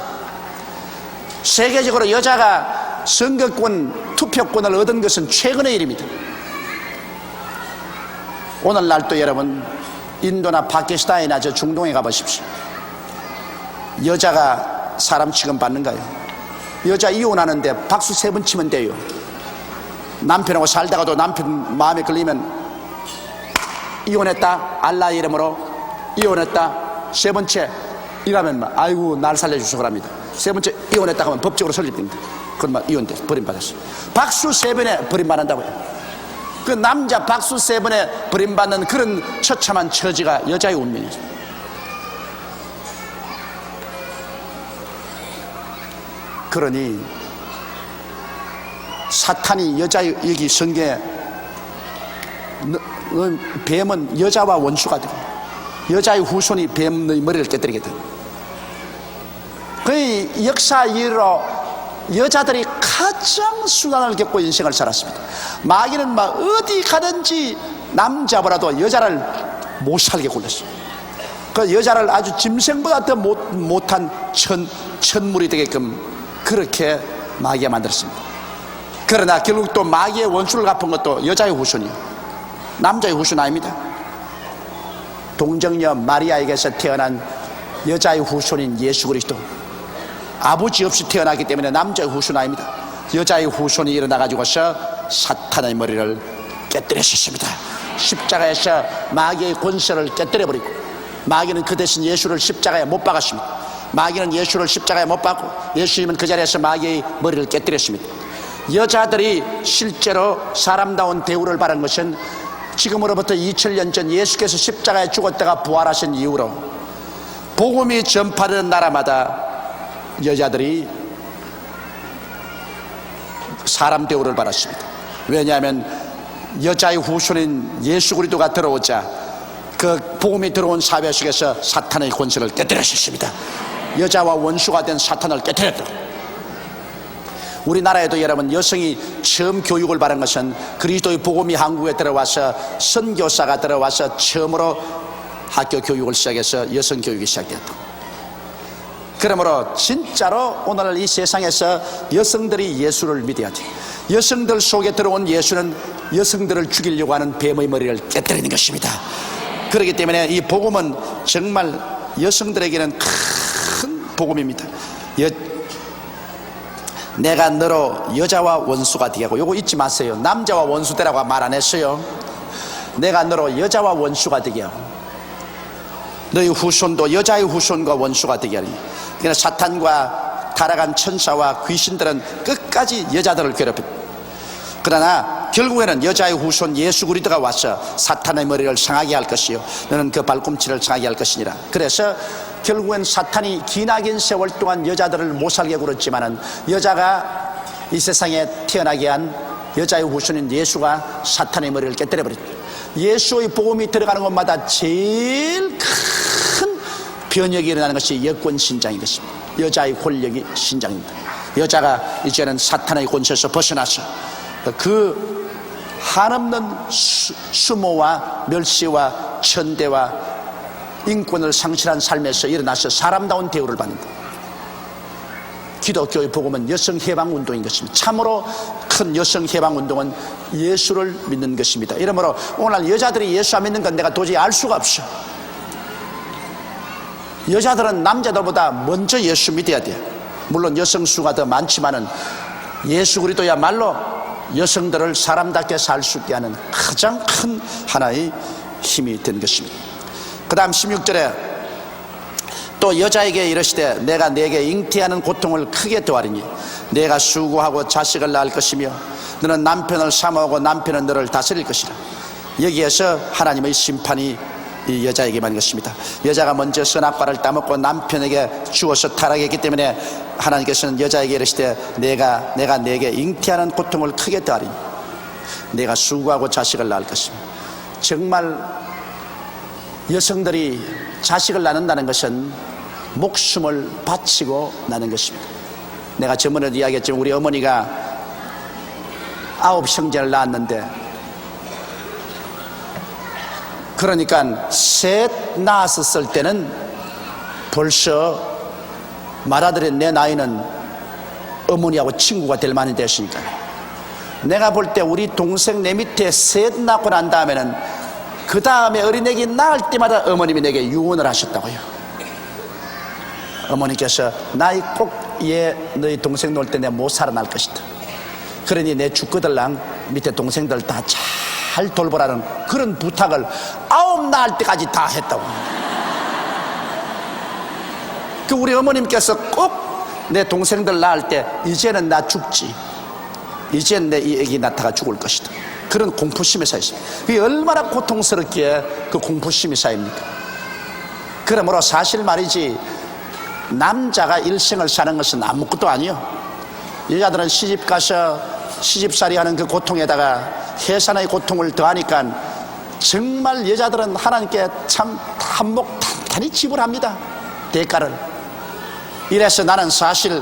세계적으로 여자가 선거권, 투표권을 얻은 것은 최근의 일입니다. 오늘날 또 여러분, 인도나 파키스탄이나 저 중동에 가보십시오. 여자가 사람 취급 받는가요? 여자 이혼하는데 박수 3번 치면 돼요. 남편하고 살다가도 남편 마음에 걸리면 이혼했다, 알라 이름으로 이혼했다, 3번째 이러면 막 아이고 날 살려주소 그럽니다. 3번째 이혼했다 하면 법적으로 설립됩니다. 그건 막 이혼돼 버림받았어요. 박수 3번에 버림받는다고요. 그 남자 박수 3번에 버림받는 그런 처참한 처지가 여자의 운명이죠. 그러니 사탄이 여기 성경에 뱀은 여자와 원수가 되고 여자의 후손이 뱀의 머리를 깨뜨리게 돼. 거의 역사 이후로 여자들이 가장 수난을 겪고 인생을 살았습니다. 마귀는 막 어디 가든지 남자보다도 여자를 못 살게 굴렸어요. 그 여자를 아주 짐승보다 더 못한 천물이 되게끔 그렇게 마귀가 만들었습니다. 그러나 결국 또 마귀의 원수를 갚은 것도 여자의 후손이에요. 남자의 후손 아닙니다. 동정녀 마리아에게서 태어난 여자의 후손인 예수 그리스도, 아버지 없이 태어나기 때문에 남자의 후손 아닙니다. 여자의 후손이 일어나가지고서 사탄의 머리를 깨뜨렸습니다. 십자가에서 마귀의 권세를 깨뜨려버리고, 마귀는 그 대신 예수를 십자가에 못 박았습니다. 마귀는 예수를 십자가에 못 박고 예수님은 그 자리에서 마귀의 머리를 깨뜨렸습니다. 여자들이 실제로 사람다운 대우를 받은 것은 지금으로부터 2000년 전 예수께서 십자가에 죽었다가 부활하신 이후로 복음이 전파되는 나라마다 여자들이 사람 대우를 받았습니다. 왜냐하면 여자의 후손인 예수 그리스도가 들어오자 그 복음이 들어온 사회 속에서 사탄의 권세를 깨뜨렸습니다. 여자와 원수가 된 사탄을 깨뜨렸다. 우리나라에도 여러분, 여성이 처음 교육을 받은 것은 그리스도의 복음이 한국에 들어와서 선교사가 들어와서 처음으로 학교 교육을 시작해서 여성 교육이 시작되었다. 그러므로 진짜로 오늘 이 세상에서 여성들이 예수를 믿어야 돼. 여성들 속에 들어온 예수는 여성들을 죽이려고 하는 뱀의 머리를 깨뜨리는 것입니다. 그렇기 때문에 이 복음은 정말 여성들에게는 큰 복음입니다. 내가 너로 여자와 원수가 되게 하고, 요거 잊지 마세요. 남자와 원수 되라고 말 안 했어요. 내가 너로 여자와 원수가 되게 하고 너희 후손도 여자의 후손과 원수가 되게 하니. 그러나 사탄과 타락한 천사와 귀신들은 끝까지 여자들을 괴롭혔다. 그러나 결국에는 여자의 후손 예수 그리스도가 와서 사탄의 머리를 상하게 할 것이요 너는 그 발꿈치를 상하게 할 것이니라. 그래서 결국엔 사탄이 기나긴 세월 동안 여자들을 못 살게 굴었지만은 여자가 이 세상에 태어나게 한 여자의 후손인 예수가 사탄의 머리를 깨뜨려 버렸다. 예수의 복음이 들어가는 곳마다 제일 큰 변혁이 일어나는 것이 여권 신장인 것입니다. 여자의 권력이 신장입니다. 여자가 이제는 사탄의 권세에서 벗어나서 그 한없는 수모와 멸시와 천대와 인권을 상실한 삶에서 일어나서 사람다운 대우를 받는다. 기독교의 복음은 여성 해방 운동인 것입니다. 참으로 큰 여성 해방 운동은 예수를 믿는 것입니다. 이러므로 오늘 여자들이 예수 안 믿는 건 내가 도저히 알 수가 없어. 여자들은 남자들보다 먼저 예수 믿어야 돼. 물론 여성 수가 더 많지만은 예수 그리스도야말로 여성들을 사람답게 살 수 있게 하는 가장 큰 하나의 힘이 된 것입니다. 그 다음 16절에 또 여자에게 이르시되 내가 네게 잉태하는 고통을 크게 더하리니 내가 수고하고 자식을 낳을 것이며 너는 남편을 사모하고 남편은 너를 다스릴 것이라. 여기에서 하나님의 심판이 이 여자에게 받는 것입니다. 여자가 먼저 선악과를 따먹고 남편에게 주어서 타락했기 때문에 하나님께서는 여자에게 이르시되 내가 네게 잉태하는 고통을 크게 더하리니 내가 수고하고 자식을 낳을 것이며. 정말 여성들이 자식을 낳는다는 것은 목숨을 바치고 낳는 것입니다. 내가 저번에도 이야기했지만 우리 어머니가 9 형제를 낳았는데, 그러니까 셋 낳았을 때는 벌써 말하더니 내 나이는 어머니하고 친구가 될 만이 됐으니까, 내가 볼 때 우리 동생 내 밑에 셋 낳고 난 다음에는 그 다음에 어린애기 낳을 때마다 어머님이 내게 유언을 하셨다고요. 어머니께서 나이 꼭 너희 동생 놓을 때 내가 못 살아날 것이다. 그러니 내 죽거들랑 밑에 동생들 다 잘 돌보라는 그런 부탁을 9 낳을 때까지 다 했다고. 그 우리 어머님께서 꼭 내 동생들 낳을 때 이제는 나 죽지, 이제는 내 이 애기 낳다가 죽을 것이다, 그런 공포심이 쌓였습니다. 그게 얼마나 고통스럽기에 그 공포심이 쌓입니까? 그러므로 사실 말이지, 남자가 일생을 사는 것은 아무것도 아니요. 여자들은 시집가서 시집살이 하는 그 고통에다가 해산의 고통을 더하니까 정말 여자들은 하나님께 참 한몫 단단히 지불합니다. 대가를. 이래서 나는 사실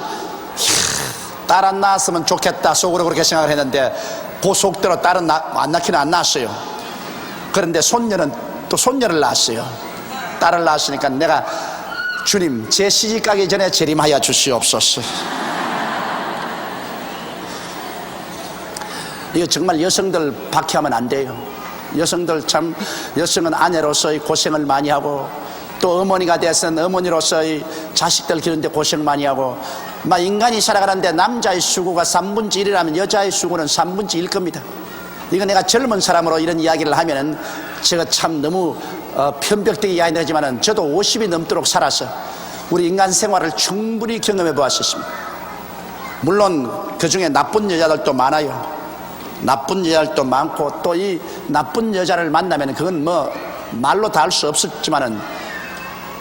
딸 안 낳았으면 좋겠다 속으로 그렇게 생각을 했는데 그 속대로 딸은 안 낳기는 안 낳았어요. 그런데 손녀는 또 손녀를 낳았어요. 딸을 낳았으니까 내가 주님 제 시집가기 전에 재림하여 주시옵소서. 이거 정말 여성들 박해하면 안 돼요. 여성들 참, 여성은 아내로서의 고생을 많이 하고 또 어머니가 돼서는 어머니로서의 자식들 기르는데 고생 많이 하고 막 인간이 살아가는데 남자의 수고가 3분의 1이라면 여자의 수고는 3분의 1 겁니다. 이거 내가 젊은 사람으로 이런 이야기를 하면은 제가 참 너무 편벽되게 이야기하지만은 저도 50이 넘도록 살아서 우리 인간 생활을 충분히 경험해 보았습니다. 물론 그 중에 나쁜 여자들도 많아요. 나쁜 여자들도 많고 또 이 나쁜 여자를 만나면 그건 뭐 말로 다 할 수 없었지만은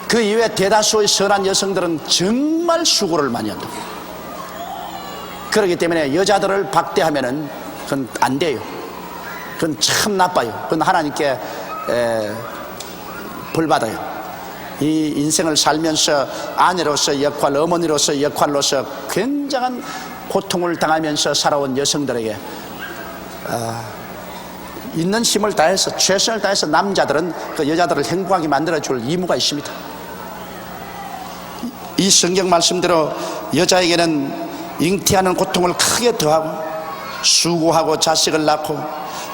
그 이외에 대다수의 선한 여성들은 정말 수고를 많이 한다. 그렇기 때문에 여자들을 박대하면은 그건 안 돼요. 그건 참 나빠요. 그건 하나님께 벌 받아요. 이 인생을 살면서 아내로서 역할, 어머니로서 역할로서 굉장한 고통을 당하면서 살아온 여성들에게 있는 힘을 다해서 최선을 다해서 남자들은 그 여자들을 행복하게 만들어줄 의무가 있습니다. 이 성경 말씀대로 여자에게는 잉태하는 고통을 크게 더하고 수고하고 자식을 낳고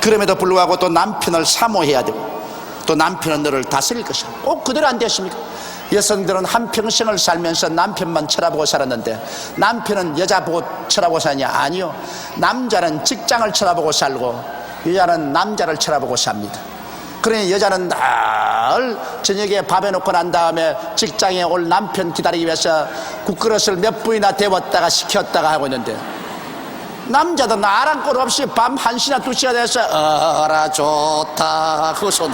그럼에도 불구하고 또 남편을 사모해야 되고 또 남편은 너를 다스릴 것이야. 꼭 그대로 안 됐습니까? 여성들은 한평생을 살면서 남편만 쳐다보고 살았는데 남편은 여자 보고 쳐다보고 사냐? 아니요. 남자는 직장을 쳐다보고 살고 여자는 남자를 쳐다보고 삽니다. 그러니 여자는 늘 저녁에 밥 해놓고 난 다음에 직장에 올 남편 기다리기 위해서 국그릇을 몇 부이나 데웠다가 식혔다가 하고 있는데 남자도 아랑곳 없이 밤 1시나 2시가 돼서 어라 좋다 그 손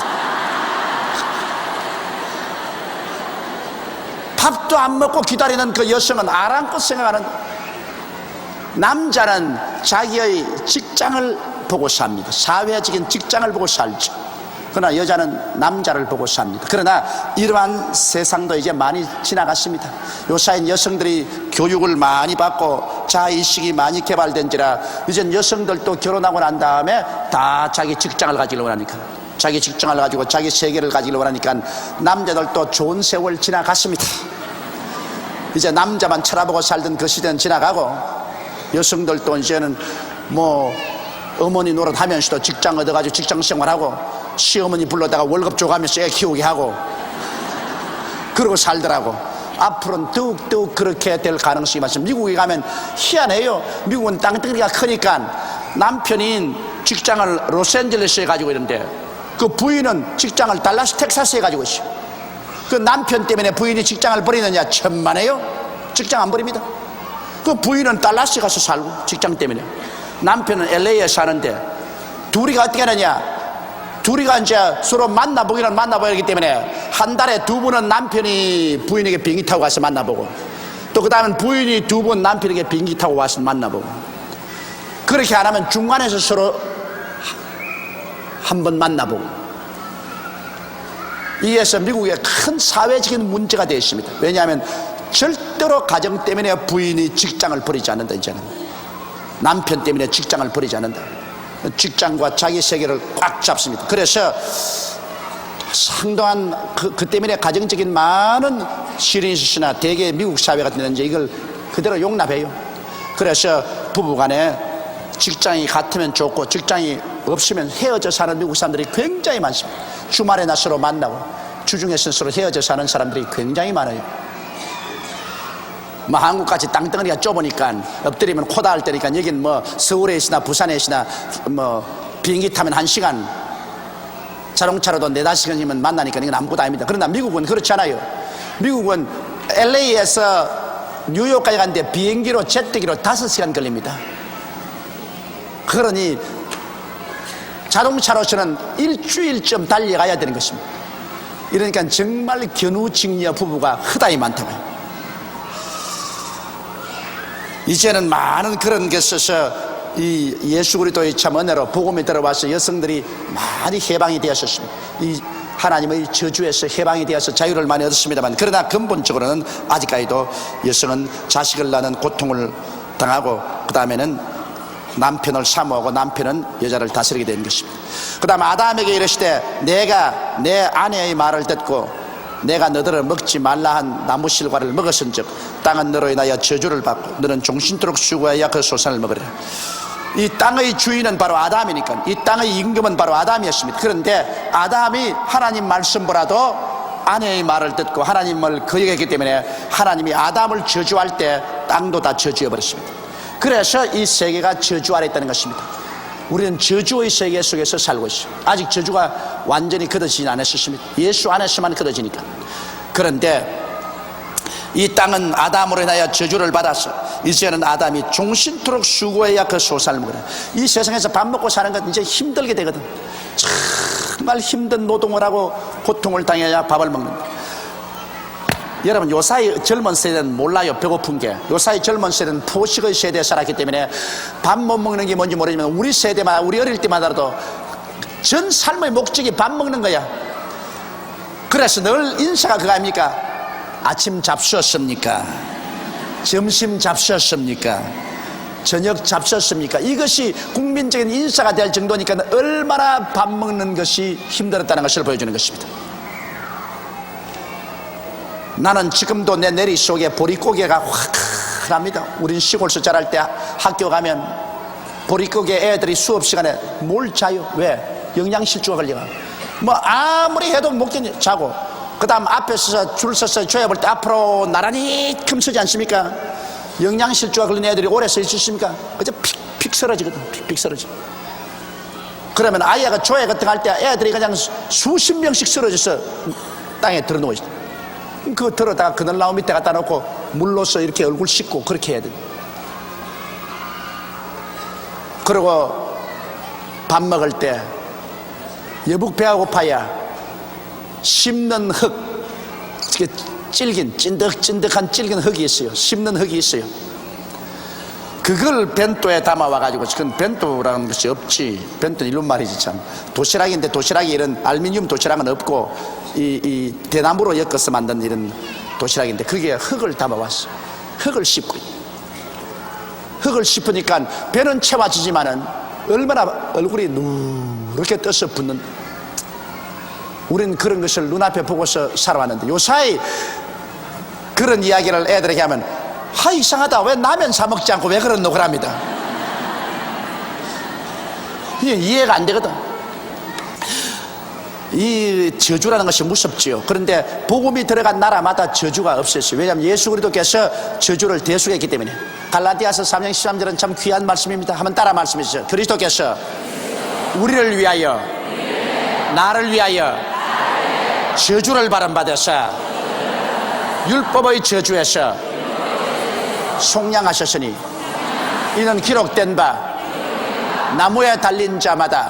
밥도 안 먹고 기다리는 그 여성은 아랑곳 생각하는. 남자는 자기의 직장을 보고 삽니다. 사회적인 직장을 보고 살죠. 그러나 여자는 남자를 보고 삽니다. 그러나 이러한 세상도 이제 많이 지나갔습니다. 요사인 여성들이 교육을 많이 받고 자아의식이 많이 개발된지라 이젠 여성들도 결혼하고 난 다음에 다 자기 직장을 가지려고 원하니까 자기 직장을 가지고 자기 세계를 가지려고 원하니까 남자들도 좋은 세월 지나갔습니다. 이제 남자만 쳐다보고 살던 그 시대는 지나가고 여성들도 이제는 뭐 어머니 노릇하면서도 직장 얻어가지고 직장 생활하고 시어머니 불러다가 월급 줘가면서 애 키우게 하고 그러고 살더라고. 앞으로는 더욱더욱 그렇게 될 가능성이 많습니다. 미국에 가면 희한해요. 미국은 땅덩이가 크니까 남편이 직장을 로스앤젤레스에 가지고 있는데 그 부인은 직장을 달라스 텍사스에 가지고 있어. 그 남편 때문에 부인이 직장을 버리느냐? 천만에요. 직장 안 버립니다. 그 부인은 달라스에 가서 살고 직장 때문에 남편은 LA에 사는데 둘이가 어떻게 하느냐? 둘이가 이제 서로 만나보기는 만나봐야 하기 때문에 한 달에 2번은 남편이 부인에게 비행기 타고 가서 만나보고 또 그 다음엔 부인이 2번 남편에게 비행기 타고 와서 만나보고 그렇게 안 하면 중간에서 서로 한 번 만나보고 이에서 미국에 큰 사회적인 문제가 되어 있습니다. 왜냐하면 절대로 가정 때문에 부인이 직장을 버리지 않는다. 이제는 남편 때문에 직장을 버리지 않는다. 직장과 자기 세계를 꽉 잡습니다. 그래서 상당한 그 때문에 가정적인 많은 시리즈나 대개 미국 사회가 되는지 이걸 그대로 용납해요. 그래서 부부간에 직장이 같으면 좋고 직장이 없으면 헤어져 사는 미국 사람들이 굉장히 많습니다. 주말에나 서로 만나고 주중에서 서로 헤어져 사는 사람들이 굉장히 많아요. 뭐 한국같이 땅덩어리가 좁으니까 엎드리면 코 닿을 때니까 여긴 뭐 서울에 있으나 부산에 있으나 뭐 비행기 타면 1시간 자동차로도 4-5시간이면 만나니까 이건 아무것도 아닙니다. 그러나 미국은 그렇지 않아요. 미국은 LA에서 뉴욕까지 가는데 비행기로 제트기로 5시간 걸립니다. 그러니 자동차로서는 일주일쯤 달려가야 되는 것입니다. 이러니까 정말 견우직녀 부부가 허다히 많다고요. 이제는 많은 그런 게 있어서 이 예수 그리스도의 참 은혜로 복음이 들어와서 여성들이 많이 해방이 되었습니다. 이 하나님의 저주에서 해방이 되어서 자유를 많이 얻었습니다만, 그러나 근본적으로는 아직까지도 여성은 자식을 낳는 고통을 당하고, 그 다음에는 남편을 사모하고 남편은 여자를 다스리게 되는 것입니다. 그 다음 아담에게 이르시되 내가 내 아내의 말을 듣고 내가 너들을 먹지 말라 한 나무 실과를 먹었은즉 땅은 너로 인하여 저주를 받고 너는 종신토록 수고하여 그 소산을 먹으리라. 이 땅의 주인은 바로 아담이니까, 이 땅의 임금은 바로 아담이었습니다. 그런데 아담이 하나님 말씀보다도 아내의 말을 듣고 하나님을 거역했기 때문에 하나님이 아담을 저주할 때 땅도 다 저주해 버렸습니다. 그래서 이 세계가 저주 아래 있다는 것입니다. 우리는 저주의 세계 속에서 살고 있어요. 아직 저주가 완전히 거둬지지 않았습니다. 예수 안에서만 거둬지니까. 그런데 이 땅은 아담으로 인하여 저주를 받아서 이제는 아담이 종신토록 수고해야 그 소산을 먹으라. 이 세상에서 밥 먹고 사는 건 이제 힘들게 되거든. 정말 힘든 노동을 하고 고통을 당해야 밥을 먹는다. 여러분, 요사이 젊은 세대는 몰라요. 배고픈 게. 요사이 젊은 세대는 포식의 세대에 살았기 때문에 밥 못 먹는 게 뭔지 모르지만 우리 세대마다, 우리 어릴 때마다도 전 삶의 목적이 밥 먹는 거야. 그래서 늘 인사가 그거 아닙니까? 아침 잡수었습니까? 점심 잡수었습니까? 저녁 잡수었습니까? 이것이 국민적인 인사가 될 정도니까 얼마나 밥 먹는 것이 힘들었다는 것을 보여주는 것입니다. 나는 지금도 내 내리 속에 보릿고개가 확합니다. 우린 시골에서 자랄 때 학교 가면 보릿고개 애들이 수업 시간에 뭘 자요? 왜? 영양실조가 걸려가. 뭐 아무리 해도 못 견뎌. 자고 그 다음 앞에 서서 줄 서서 조회 볼 때 앞으로 나란히 큼서지 않습니까? 영양실조가 걸린 애들이 오래 서 있으십니까? 그저 픽픽 쓰러지거든. 픽픽 쓰러져. 그러면 아이가 조회 같은 거 할 때 애들이 그냥 수십 명씩 쓰러져서 땅에 들어누워 있어. 그거 들어다가 그늘나무 밑에 갖다 놓고 물로서 이렇게 얼굴 씻고 그렇게 해야 돼. 그리고 밥 먹을 때 여북 배가 고파야 씹는 흙, 찔긴 찐득찐득한 찔긴 흙이 있어요. 씹는 흙이 있어요. 그걸 벤또에 담아와가지고, 그건 벤또라는 것이 없지. 벤또는 일본 말이지 참. 도시락인데 도시락이 이런 알루미늄 도시락은 없고 이 대나무로 엮어서 만든 이런 도시락인데 그게 흙을 담아왔어. 흙을 씹고 있어. 흙을 씹으니까 배는 채워지지만은 얼마나 얼굴이 누렇게 떠서 붓는. 우리는 그런 것을 눈앞에 보고서 살아왔는데 요사이 그런 이야기를 애들에게 하면 이상하다. 왜 라면 사 먹지 않고 왜 그러노? 그럽니다. 이해가 안 되거든. 이 저주라는 것이 무섭지요. 그런데 복음이 들어간 나라마다 저주가 없었어요. 왜냐하면 예수 그리스도께서 저주를 대속했기 때문에. 갈라디아서 3장 13절은 참 귀한 말씀입니다. 한번 따라 말씀해 주시죠. 그리스도께서 우리를 위하여, 나를 위하여 저주를 발음받아서 율법의 저주에서 속량하셨으니 이는 기록된 바 나무에 달린 자마다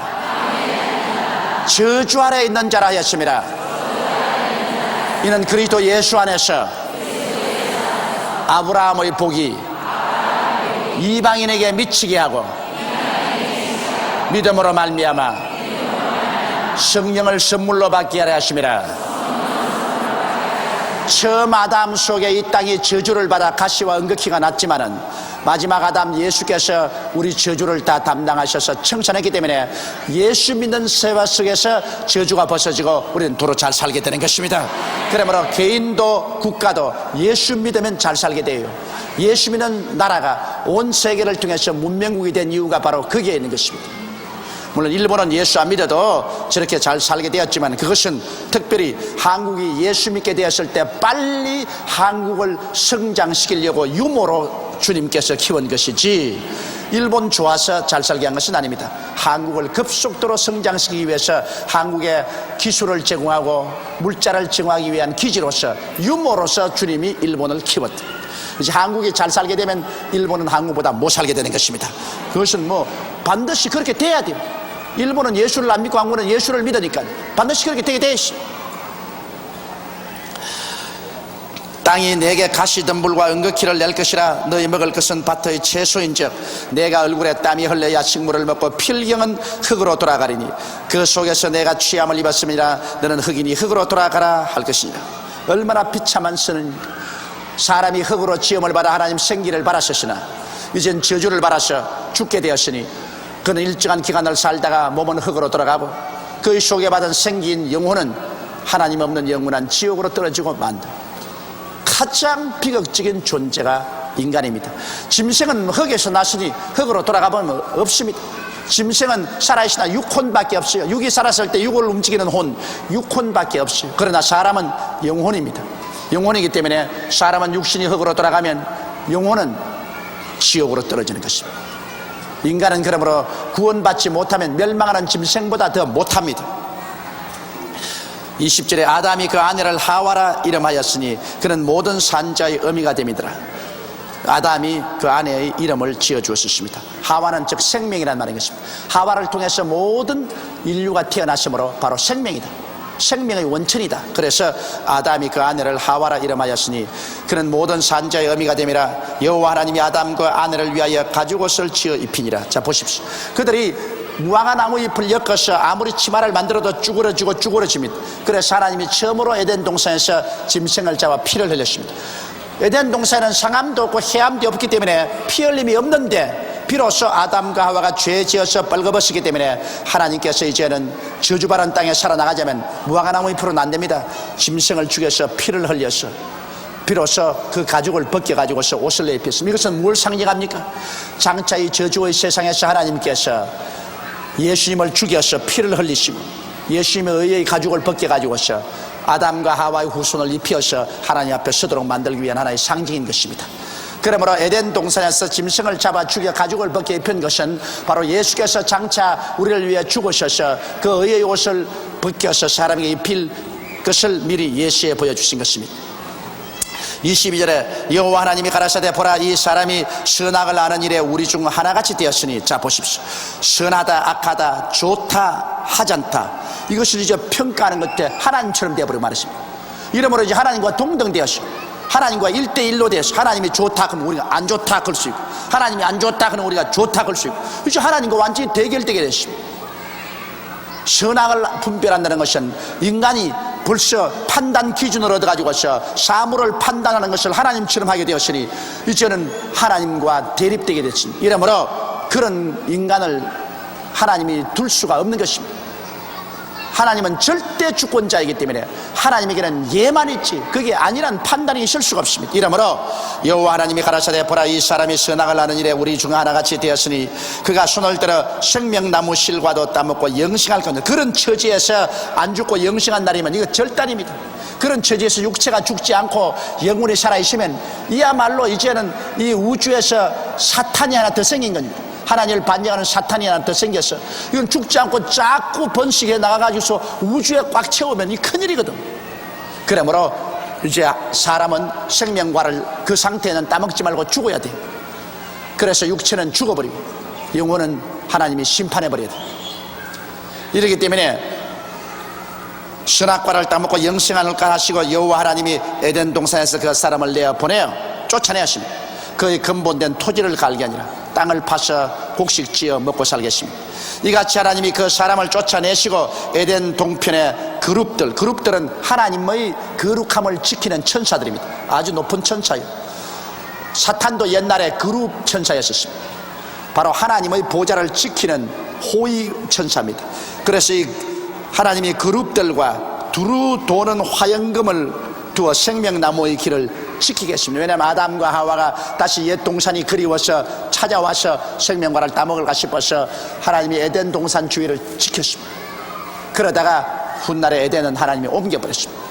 저주 아래 있는 자라 하였습니다. 이는 그리스도 예수 안에서 아브라함의 복이 이방인에게 미치게 하고 믿음으로 말미암아 성령을 선물로 받게 하려 하심이라. 처음 아담 속에 이 땅이 저주를 받아 가시와 은극히가 났지만은 마지막 아담 예수께서 우리 저주를 다 담당하셔서 청산했기 때문에 예수 믿는 세와 속에서 저주가 벗어지고 우리는 도로 잘 살게 되는 것입니다. 그러므로 개인도 국가도 예수 믿으면 잘 살게 돼요. 예수 믿는 나라가 온 세계를 통해서 문명국이 된 이유가 바로 거기에 있는 것입니다. 물론 일본은 예수 안 믿어도 저렇게 잘 살게 되었지만 그것은 특별히 한국이 예수 믿게 되었을 때 빨리 한국을 성장시키려고 유모로 주님께서 키운 것이지 일본 좋아서 잘 살게 한 것은 아닙니다. 한국을 급속도로 성장시키기 위해서 한국에 기술을 제공하고 물자를 제공하기 위한 기지로서 유모로서 주님이 일본을 키웠다. 이제 한국이 잘 살게 되면 일본은 한국보다 못 살게 되는 것입니다. 그것은 뭐 반드시 그렇게 돼야 돼요. 일본은 예수를 안 믿고 한국은 예수를 믿으니까 반드시 그렇게 되게 돼 있어. 땅이 내게 가시덤불과 은극히를 낼 것이라. 너희 먹을 것은 밭의 채소인즉 내가 얼굴에 땀이 흘려야 식물을 먹고 필경은 흙으로 돌아가리니 그 속에서 내가 취함을 입었음이라. 너는 흙이니 흙으로 돌아가라 할 것이니라. 얼마나 비참한 선언입니까? 사람이 흙으로 지음을 받아 하나님 생기를 바라셨으나 이젠 저주를 받아서 죽게 되었으니 그는 일정한 기간을 살다가 몸은 흙으로 돌아가고 그 속에 받은 생기인 영혼은 하나님 없는 영원한 지옥으로 떨어지고 만다. 가장 비극적인 존재가 인간입니다. 짐승은 흙에서 났으니 흙으로 돌아가보면 없습니다. 짐승은 살아있으나 육혼밖에 없어요. 육이 살았을 때 육을 움직이는 혼, 육혼밖에 없어요. 그러나 사람은 영혼입니다. 영혼이기 때문에 사람은 육신이 흙으로 돌아가면 영혼은 지옥으로 떨어지는 것입니다. 인간은 그러므로 구원받지 못하면 멸망하는 짐승보다 더 못합니다. 20절에 아담이 그 아내를 하와라 이름하였으니 그는 모든 산자의 어미가 됨이더라. 아담이 그 아내의 이름을 지어주었습니다. 하와는 즉 생명이라는 말인 것입니다. 하와를 통해서 모든 인류가 태어났으므로 바로 생명이다. 생명의 원천이다. 그래서 아담이 그 아내를 하와라 이름하였으니 그는 모든 산자의 어미가 됨이라. 여호와 하나님이 아담과 아내를 위하여 가죽옷을 지어 입히니라. 자 보십시오. 그들이 무화과 나무 잎을 엮어서 아무리 치마를 만들어도 쭈그러집니다. 그래서 하나님이 처음으로 에덴 동산에서 짐승을 잡아 피를 흘렸습니다. 에덴 동산에는 상함도 없고 해함도 없기 때문에 피 흘림이 없는데 비로소 아담과 하와가 죄 지어서 벌거벗었기 때문에 하나님께서 이제는 저주받은 땅에 살아나가자면 무화과 나무 잎으로는 안 됩니다. 짐승을 죽여서 피를 흘려서 비로소 그 가죽을 벗겨가지고서 옷을 내입혔습니다. 이것은 뭘 상징합니까? 장차 이 저주의 세상에서 하나님께서 예수님을 죽여서 피를 흘리시고 예수님의 의의 가죽을 벗겨가지고서 아담과 하와의 후손을 입혀서 하나님 앞에 서도록 만들기 위한 하나의 상징인 것입니다. 그러므로 에덴 동산에서 짐승을 잡아 죽여 가죽을 벗겨 입힌 것은 바로 예수께서 장차 우리를 위해 죽으셔서 그 의의 옷을 벗겨서 사람에게 입힐 것을 미리 예시해 보여주신 것입니다. 22절에 여호와 하나님이 가라사대 보라 이 사람이 선악을 아는 일에 우리 중 하나같이 되었으니. 자 보십시오. 선하다 악하다 좋다 하찮다 이것을 이제 평가하는 것 때 하나님처럼 되어버리고 말했습니다. 이러므로 이제 하나님과 동등되었어요. 하나님과 1대1로 되었어요. 하나님이 좋다 그러면 우리가 안 좋다 그럴 수 있고 하나님이 안 좋다 그러면 우리가 좋다 그럴 수 있고 이제 하나님과 완전히 대결되게 됐습니다. 선악을 분별한다는 것은 인간이 벌써 판단 기준을 얻어가지고서 사물을 판단하는 것을 하나님처럼 하게 되었으니 이제는 하나님과 대립되게 됐습니다. 이러므로 그런 인간을 하나님이 둘 수가 없는 것입니다. 하나님은 절대 주권자이기 때문에 하나님에게는 예만 있지 그게 아니란 판단이 있을 수가 없습니다. 이러므로 여호와 하나님이 가라사대 보라 이 사람이 선악을 하는 일에 우리 중 하나같이 되었으니 그가 손을 들어 생명나무 실과도 따먹고 영생할 것이다. 그런 처지에서 안 죽고 영생한 날이면 이거 절단입니다. 그런 처지에서 육체가 죽지 않고 영혼이 살아있으면 이야말로 이제는 이 우주에서 사탄이 하나 더 생긴 겁니다. 하나님을 반역하는 사탄이 하나 더 생겼어. 이건 죽지 않고 자꾸 번식해 나가가지고서 우주에 꽉 채우면 이 큰일이거든. 그러므로 이제 사람은 생명과를 그 상태에는 따먹지 말고 죽어야 돼. 그래서 육체는 죽어버리고 영혼은 하나님이 심판해버려야 돼. 이렇기 때문에 선악과를 따먹고 영생하는가 하시고 여호와 하나님이 에덴 동산에서 그 사람을 내어 보내어 쫓아내었습니다. 그의 근본된 토지를 갈게 아니라 땅을 파서 곡식 지어 먹고 살겠습니다. 이같이 하나님이 그 사람을 쫓아내시고 에덴 동편의 그룹들은 하나님의 거룩함을 지키는 천사들입니다. 아주 높은 천사예요. 사탄도 옛날에 그룹 천사였었습니다. 바로 하나님의 보좌를 지키는 호위 천사입니다. 그래서 이 하나님이 그룹들과 두루 도는 화영금을 두어 생명나무의 길을 지키겠습니다. 왜냐하면 아담과 하와가 다시 옛 동산이 그리워서 찾아와서 생명과를 따먹을까 싶어서 하나님이 에덴 동산 주위를 지켰습니다. 그러다가 훗날에 에덴은 하나님이 옮겨버렸습니다.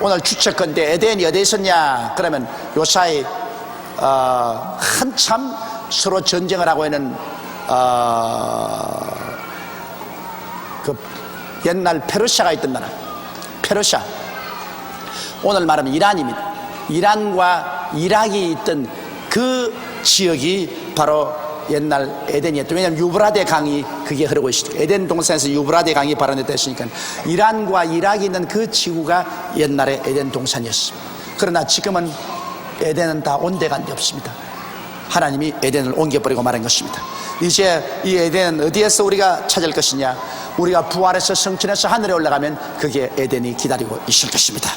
오늘 추측컨대 에덴이 어디에 있었냐 그러면 요사이 한참 서로 전쟁을 하고 있는 그 옛날 페르시아가 있던 나라 페르시아, 오늘 말하면 이란입니다. 이란과 이락이 있던 그 지역이 바로 옛날 에덴이었죠. 왜냐하면 유브라데 강이 그게 흐르고 있었죠. 에덴 동산에서 유브라데 강이 발원됐다 했으니까 이란과 이락이 있는 그 지구가 옛날에 에덴 동산이었습니다. 그러나 지금은 에덴은 다 온데간데 없습니다. 하나님이 에덴을 옮겨버리고 말한 것입니다. 이제 이 에덴은 어디에서 우리가 찾을 것이냐? 우리가 부활해서 성천에서 하늘에 올라가면 그게 에덴이 기다리고 있을 것입니다.